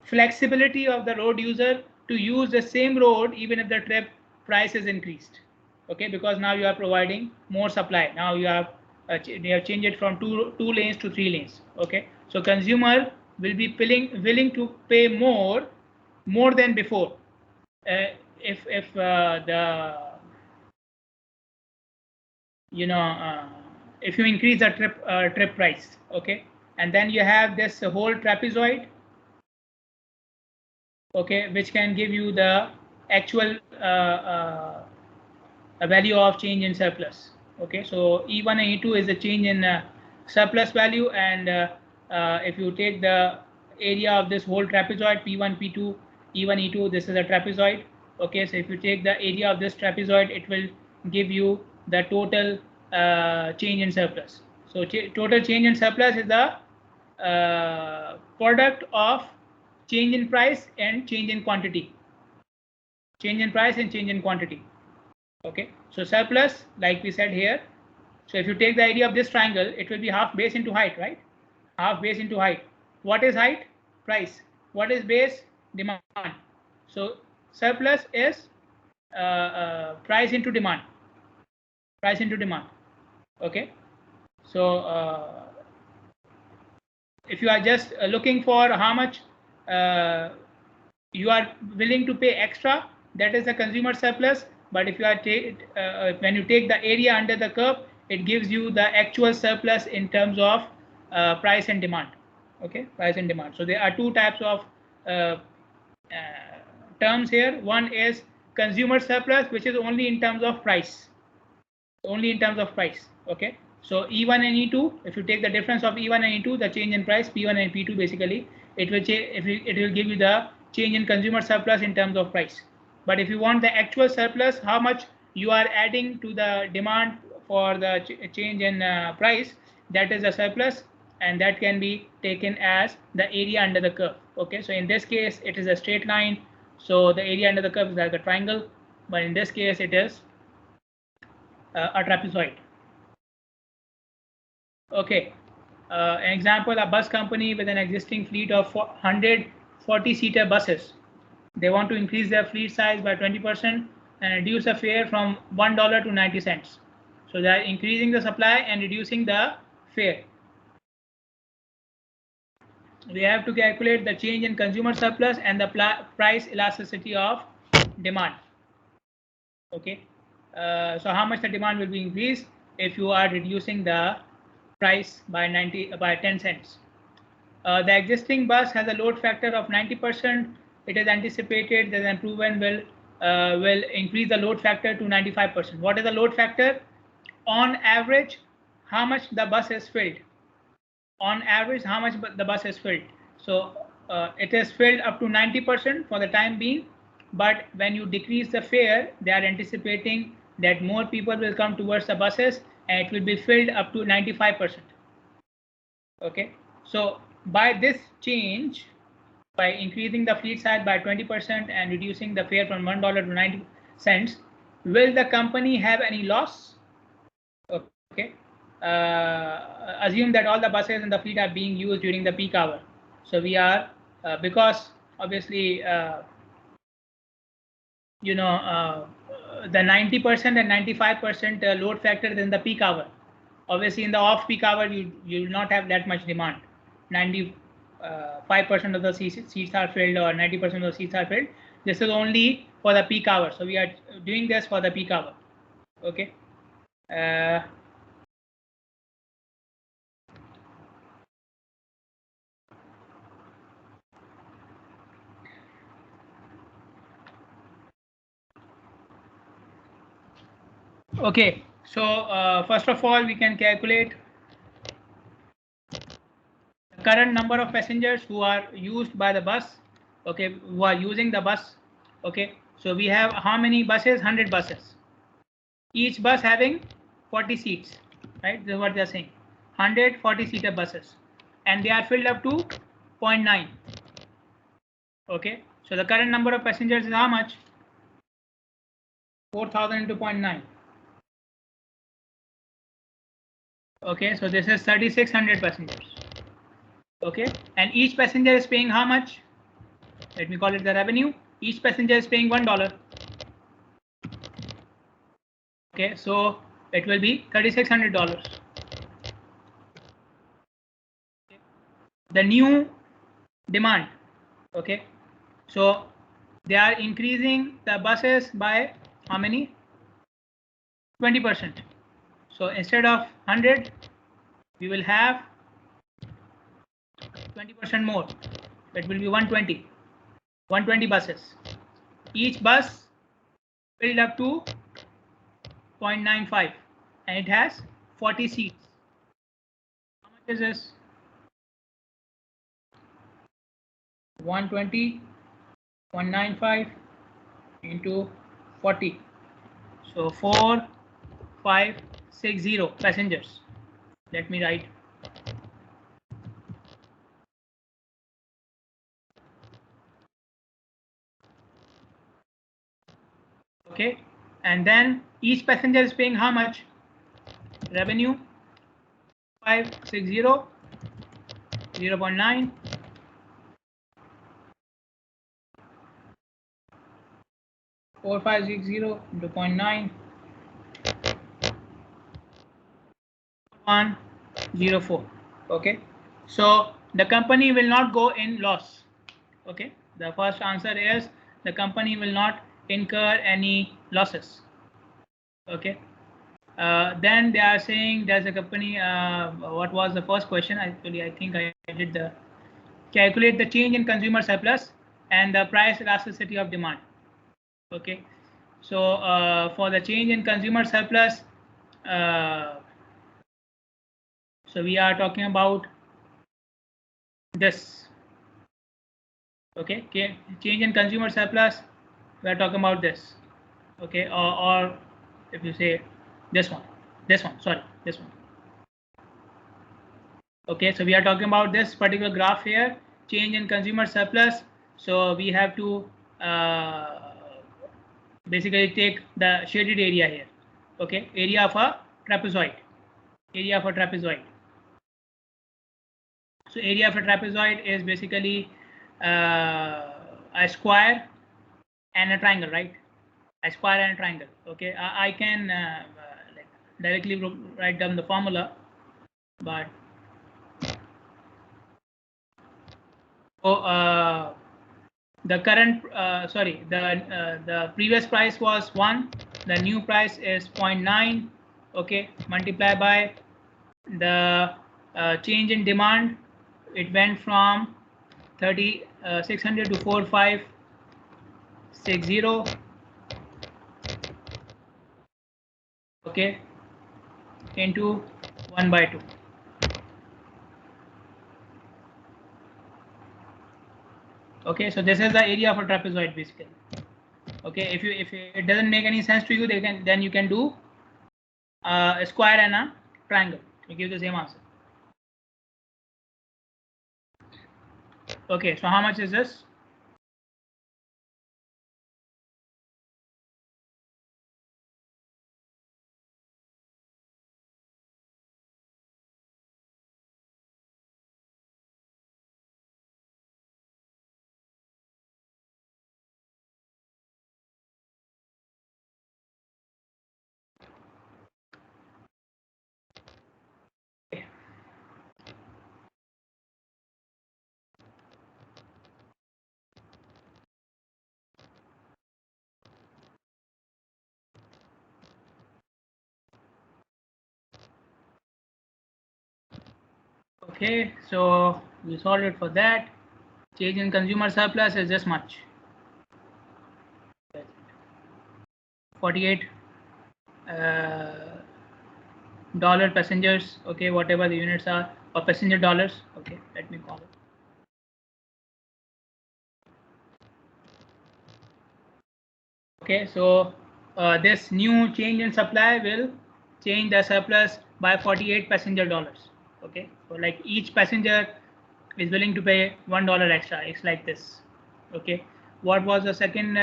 flexibility of the road user to use the same road even if the trip price is increased. Okay, because now you are providing more supply. Now you have they have changed it from two lanes to 3 lanes. Okay, so consumer will be willing to pay more than before if the if you increase the trip price. Okay, and then you have this whole trapezoid, okay, which can give you the actual value of change in surplus. Okay, so E1 and E2 is the change in surplus value, and if you take the area of this whole trapezoid, P1, P2, E1, E2, this is a trapezoid. Okay, so if you take the area of this trapezoid, it will give you the total change in surplus. So total change in surplus is the product of change in price and change in quantity. Change in price and change in quantity. Okay, so surplus, like we said here, so if you take the area of this triangle, it will be half base into height, right? Half base into height. What is height? Price. What is base? Demand. So surplus is price into demand. Price into demand. Okay, so if you are just looking for how much you are willing to pay extra, that is the consumer surplus. But if you are when you take the area under the curve, it gives you the actual surplus in terms of price and demand. Okay, price and demand. So there are 2 types of terms here. One is consumer surplus, which is only in terms of price. only in terms of price. Okay, so E1 and E2, if you take the difference of E1 and E2, the change in price, P1 and P2, basically it will it will give you the change in consumer surplus in terms of price. But if you want the actual surplus, how much you are adding to the demand for the change in price, that is a surplus, and that can be taken as the area under the curve. Okay, so in this case it is a straight line, so the area under the curve is like a triangle, but in this case it is a trapezoid. Okay, an example, a bus company with an existing fleet of 140-seater buses. They want to increase their fleet size by 20% and reduce the fare from $1 to 90 cents. So they are increasing the supply and reducing the fare. We have to calculate the change in consumer surplus and the price elasticity of demand. Okay, so how much the demand will be increased if you are reducing the price by 10 cents. The existing bus has a load factor of 90%. It is anticipated that the improvement will increase the load factor to 95%. What is the load factor? On average, how much the bus is filled? On average, how much the bus is filled? So it is filled up to 90% for the time being, but when you decrease the fare, they are anticipating that more people will come towards the buses and it will be filled up to 95%. Okay, so by this change, by increasing the fleet size by 20% and reducing the fare from $1 to 90 cents, will the company have any loss? Okay, assume that all the buses in the fleet are being used during the peak hour. So we are because obviously the 90% and 95% load factor in the peak hour. Obviously in the off peak hour you will not have that much demand. 95% of the seats are filled or 90% of the seats are filled. This is only for the peak hour. So we are doing this for the peak hour. Okay. Okay, so first of all, we can calculate the current number of passengers who are used by the bus. Okay, who are using the bus. Okay, so we have how many buses? 100 buses. Each bus having 40 seats, right? This is what they are saying. 140-seater buses, and they are filled up to 0.9. Okay, so the current number of passengers is how much? 4,000 into 0.9. Okay, so this is 3,600 passengers. Okay, and each passenger is paying how much? Let me call it the revenue. Each passenger is paying $1. Okay, so it will be $3,600. Okay. The new demand. Okay, so they are increasing the buses by how many? 20%. So instead of 100, we will have 20% more. It will be 120. 120 buses. Each bus filled up to 0.95, and it has 40 seats. How much is this? 120, 195 into 40. So 4,560 passengers. Let me write. Okay, and then each passenger is paying how much? Revenue 560, 0.9. Four 560 into 0.9. 104. Okay, so the company will not go in loss. Okay, the first answer is the company will not incur any losses. Okay, then they are saying there's a company. What was the first question? Actually, I think I did the calculate the change in consumer surplus and the price elasticity of demand. Okay, so for the change in consumer surplus, so we are talking about this. Okay, change in consumer surplus, we are talking about this. Okay, or if you say this one, sorry, this one. Okay, so we are talking about this particular graph here, change in consumer surplus. So we have to basically take the shaded area here. Okay, area of a trapezoid. So area of a trapezoid is basically a square and a triangle, right? A square and a triangle. Okay, I can like directly write down the formula, but the current the previous price was 1, the new price is 0.9. okay, multiply by the change in demand, it went from 600 to 4560. okay, into 1/2. Okay, so this is the area of a trapezoid basically. Okay, if it doesn't make any sense to you, then you can do a square and a triangle. You give the same answer. Okay, so how much is this? Okay, so we solved it for that. Change in consumer surplus is this much. 48 dollar passengers. Okay, whatever the units are, or passenger dollars. Okay, let me call it. Okay, so this new change in supply will change the surplus by 48 passenger dollars. Okay, so like each passenger is willing to pay $1 extra. It's like this. Okay, what was the second?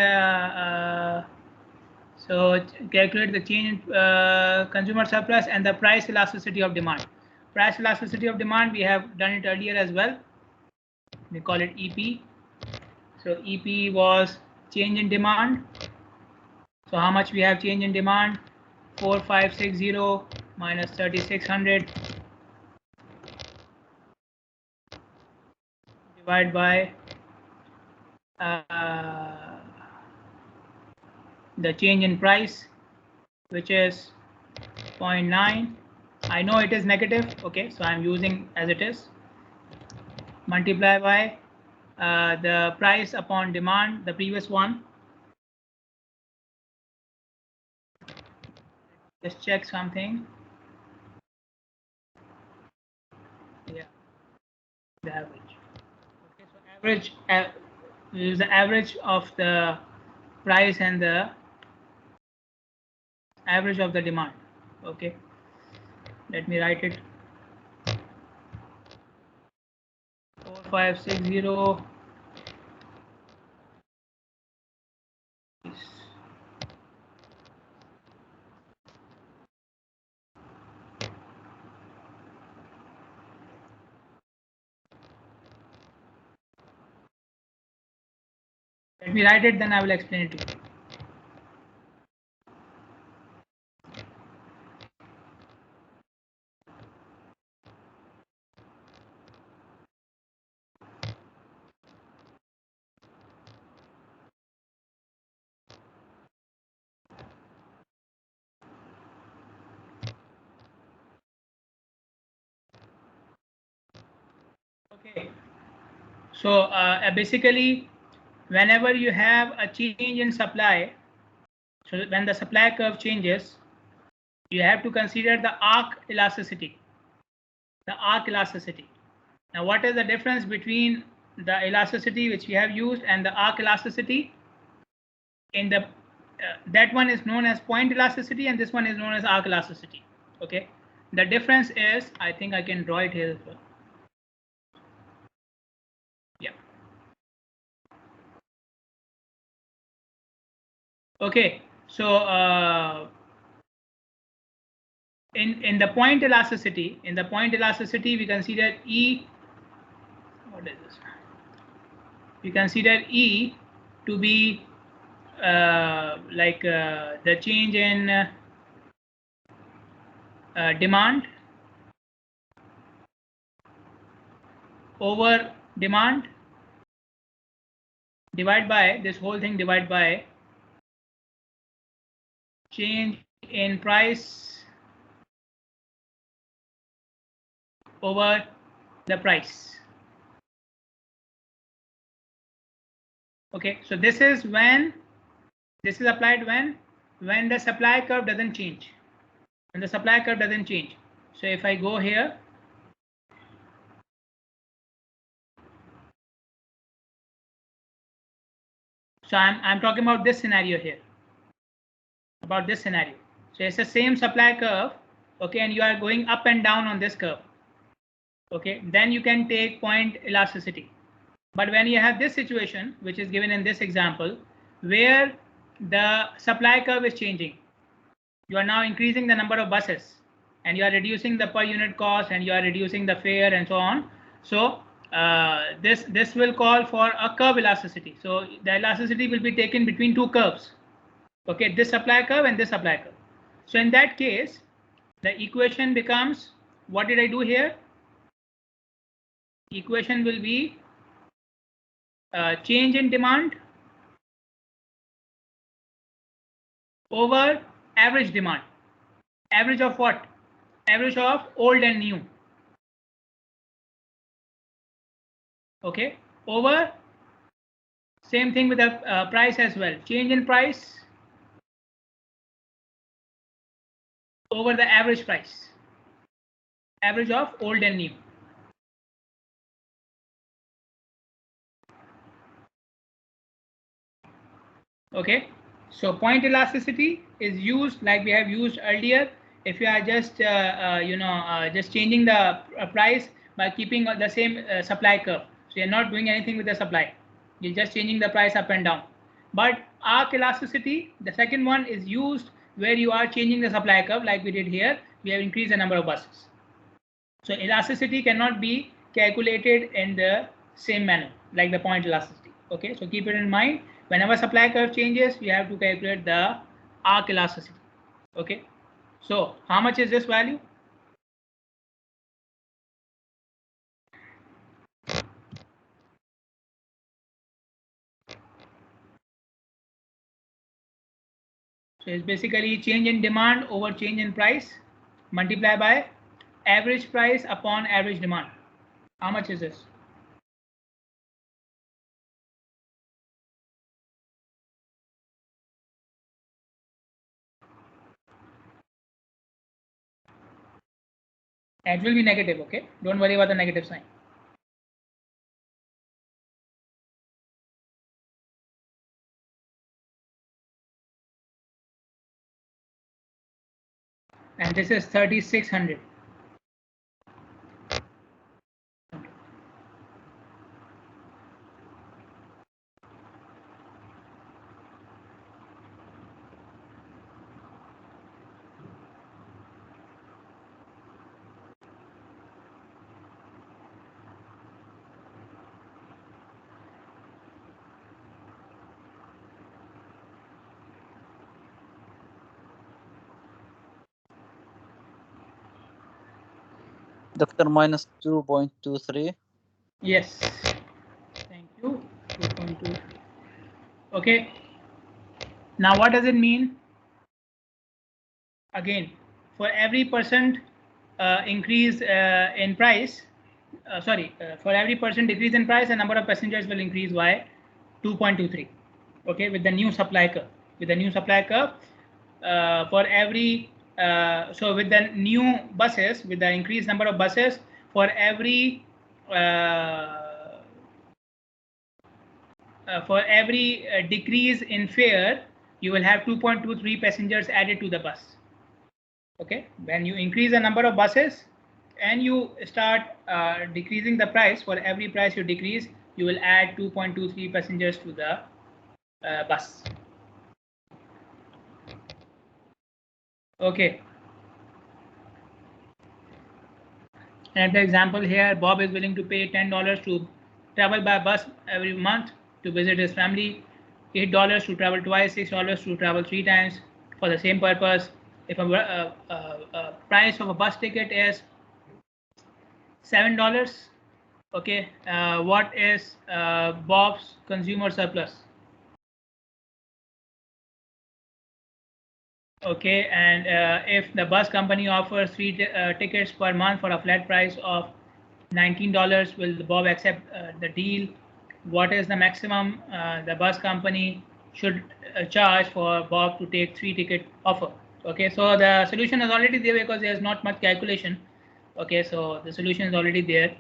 So calculate the change in consumer surplus and the price elasticity of demand. Price elasticity of demand, we have done it earlier as well. We call it EP. So EP was change in demand. So how much we have change in demand? 4560 minus 3600 divided by the change in price, which is 0.9. I know it is negative. Okay, so I'm using as it is. Multiply by the price upon demand, the previous one. Just check something. Yeah, the average. Okay, so average is the average of the price and the average of the demand. Okay, let me write it. 4560 Let me write it, then I will explain it to you. Okay, so basically whenever you have a change in supply, so when the supply curve changes, you have to consider the arc elasticity. The arc elasticity. Now, what is the difference between the elasticity which we have used and the arc elasticity? In the that one is known as point elasticity, and this one is known as arc elasticity. Okay. The difference is, I think I can draw it here as well. Yeah. Okay. So in the point elasticity, we consider E. What is this? We consider E to be the change in demand over demand divided by this whole thing divided by change in price over the price. Okay, so this is when this is applied when the supply curve doesn't change. When the supply curve doesn't change. So if I go here, so I'm talking about this scenario here. About this scenario. So it's the same supply curve, okay, and you are going up and down on this curve. Okay, then you can take point elasticity. But when you have this situation, which is given in this example, where the supply curve is changing, you are now increasing the number of buses and you are reducing the per unit cost and you are reducing the fare and so on. So this will call for a curve elasticity. So the elasticity will be taken between two curves. Okay, this supply curve and this supply curve. So in that case, the equation becomes, what did I do here? Equation will be change in demand over average demand. Average of what? Average of old and new. Okay, over same thing with the price as well. Change in price over the average price. Average of old and new. Okay, so point elasticity is used like we have used earlier. If you are just just changing the price by keeping the same supply curve, so you're not doing anything with the supply, you're just changing the price up and down. But arc elasticity, the second one, is used where you are changing the supply curve like we did here. We have increased the number of buses. So elasticity cannot be calculated in the same manner like the point elasticity. Okay, so keep it in mind. Whenever supply curve changes, you have to calculate the arc elasticity. Okay, so how much is this value? So it's basically change in demand over change in price multiplied by average price upon average demand. How much is this? It will be negative, okay? Don't worry about the negative sign. And this is 3600. Doctor, minus 2.23. Yes. Thank you. 2.2. Okay. Now, what does it mean? Again, for every percent increase in price, for every percent decrease in price, the number of passengers will increase by 2.23. Okay, with the new supply curve. With the new supply curve, for every so with the new buses, with the increased number of buses, for every decrease in fare, you will have 2.23 passengers added to the bus. Okay, when you increase the number of buses and you start decreasing the price, for every price you decrease, you will add 2.23 passengers to the bus. Okay. Another example here, Bob is willing to pay $10 to travel by bus every month to visit his family, $8 to travel twice, $6 to travel 3 times for the same purpose. If a price of a bus ticket is $7, okay, what is Bob's consumer surplus? Okay, and if the bus company offers 3 tickets per month for a flat price of $19, will Bob accept the deal? What is the maximum the bus company should charge for Bob to take 3 ticket offer? Okay, so the solution is already there because there's not much calculation. Okay, so the solution is already there.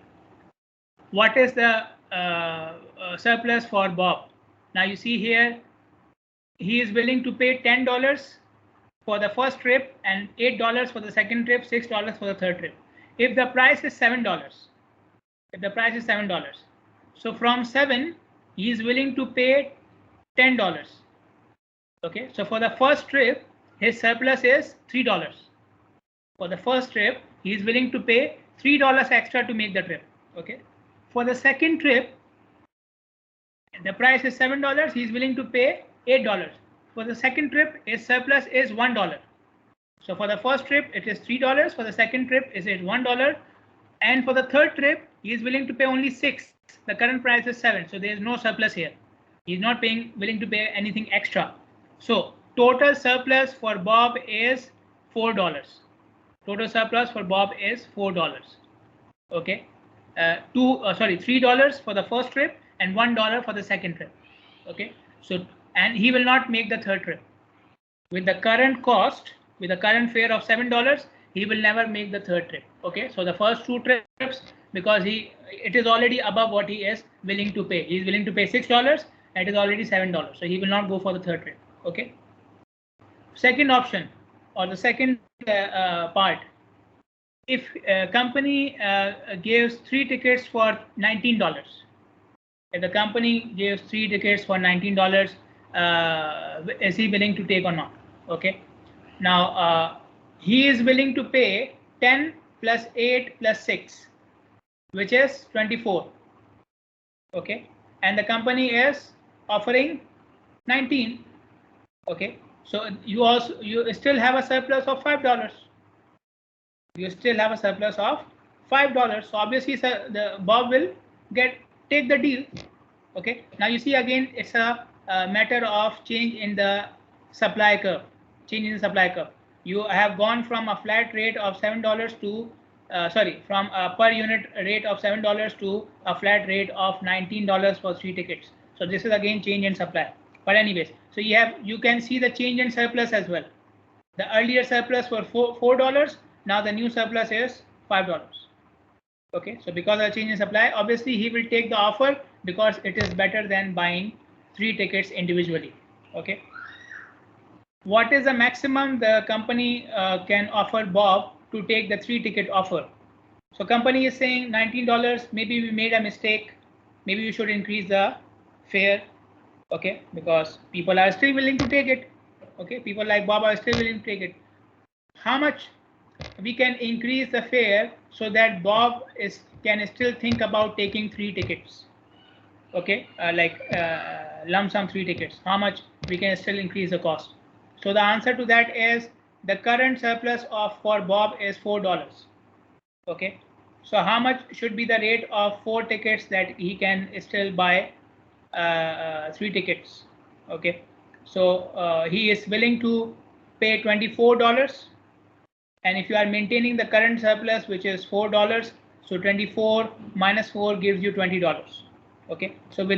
What is the surplus for Bob? Now you see here, he is willing to pay $10 for the first trip and $8 for the second trip, $6 for the third trip. If the price is $7, so from 7 he is willing to pay $10. Okay, so for the first trip his surplus is $3. For the first trip he is willing to pay $3 extra to make the trip. Okay, for the second trip the price is $7, he is willing to pay $8. For the second trip his surplus is $1. So for the first trip it is $3, for the second trip it is $1, and for the third trip he is willing to pay only 6. The current price is 7, so there is no surplus here. He is not willing to pay anything extra. So total surplus for Bob is $4. Total surplus for Bob is $4. Okay, $3 for the first trip and $1 for the second trip. Okay, so and he will not make the third trip. With the current cost, with the current fare of $7, he will never make the third trip. Okay, so the first 2 trips, because it is already above what he is willing to pay. He is willing to pay $6 and it is already $7, so he will not go for the third trip. Okay, second option, or the second part, if a company gives 3 tickets for $19, if the company gives 3 tickets for $19, is he willing to take or not? Okay, now he is willing to pay 10 plus 8 plus 6, which is 24. Okay, and the company is offering 19. Okay, so you still have a surplus of $5. You still have a surplus of $5. So obviously the Bob will take the deal. Okay, now you see again it's a matter of change in the supply curve. You have gone from a flat rate of $7 to from a per unit rate of $7 to a flat rate of $19 for 3 tickets. So this is again change in supply. But anyways, so you can see the change in surplus as well. The earlier surplus were $4. Now the new surplus is $5. Okay, so because of the change in supply, obviously he will take the offer because it is better than buying 3 tickets individually. Okay, what is the maximum the company can offer Bob to take the 3 ticket offer? So company is saying $19. Maybe we made a mistake. Maybe we should increase the fare. Okay, because people are still willing to take it. Okay, people like Bob are still willing to take it. How much we can increase the fare so that Bob can still think about taking 3 tickets? Okay, lump sum 3 tickets. How much we can still increase the cost? So the answer to that is the current surplus for Bob is $4. Okay, so how much should be the rate of 4 tickets that he can still buy 3 tickets? Okay, so he is willing to pay $24, and if you are maintaining the current surplus, which is $4, so 24 minus 4 gives you $20. Okay, so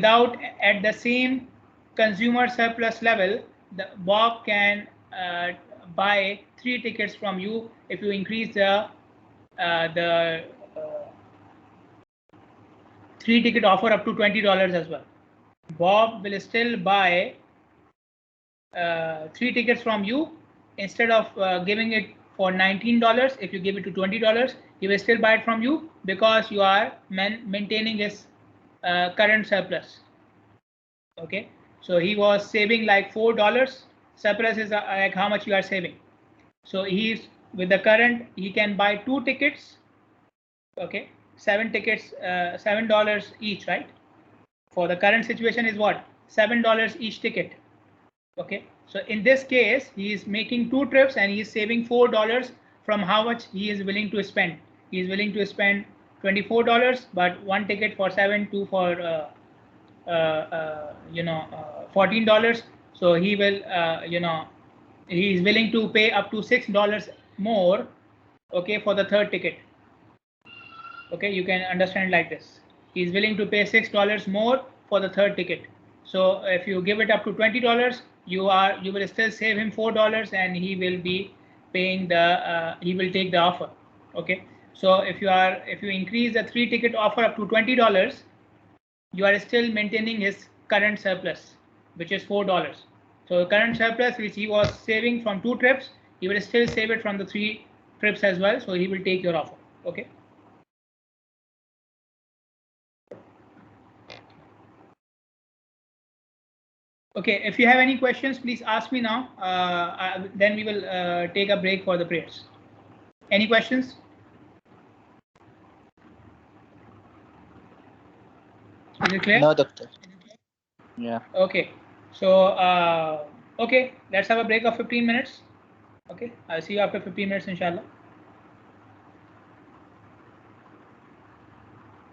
at the same consumer surplus level, the Bob can buy 3 tickets from you if you increase the 3 ticket offer up to $20 as well. Bob will still buy 3 tickets from you instead of giving it for $19. If you give it to $20, he will still buy it from you because you are maintaining his current surplus. Okay, so he was saving like $4. Surplus is like how much you are saving. So he's with the current, he can buy 2 tickets. Okay, 7 tickets, $7 each, right? For the current situation is what? $7 each ticket. Okay, so in this case, he is making 2 trips and he is saving $4 from how much he is willing to spend. He is willing to spend $24, but 1 ticket for 7, 2 for $14. So he will he is willing to pay up to $6 more, okay, for the 3rd ticket. Okay, you can understand like this. He is willing to pay $6 more for the 3rd ticket. So if you give it up to $20, you will still save him $4 and he will be paying the he will take the offer. Okay, so if you increase the 3 ticket offer up to $20, you are still maintaining his current surplus, which is $4. So current surplus which he was saving from 2 trips, he will still save it from the 3 trips as well. So he will take your offer. Okay. Okay, if you have any questions, please ask me now. Then we will take a break for the prayers. Any questions? Is it clear? No, doctor. Yeah. Okay, so okay, let's have a break of 15 minutes. Okay, I'll see you after 15 minutes, inshallah.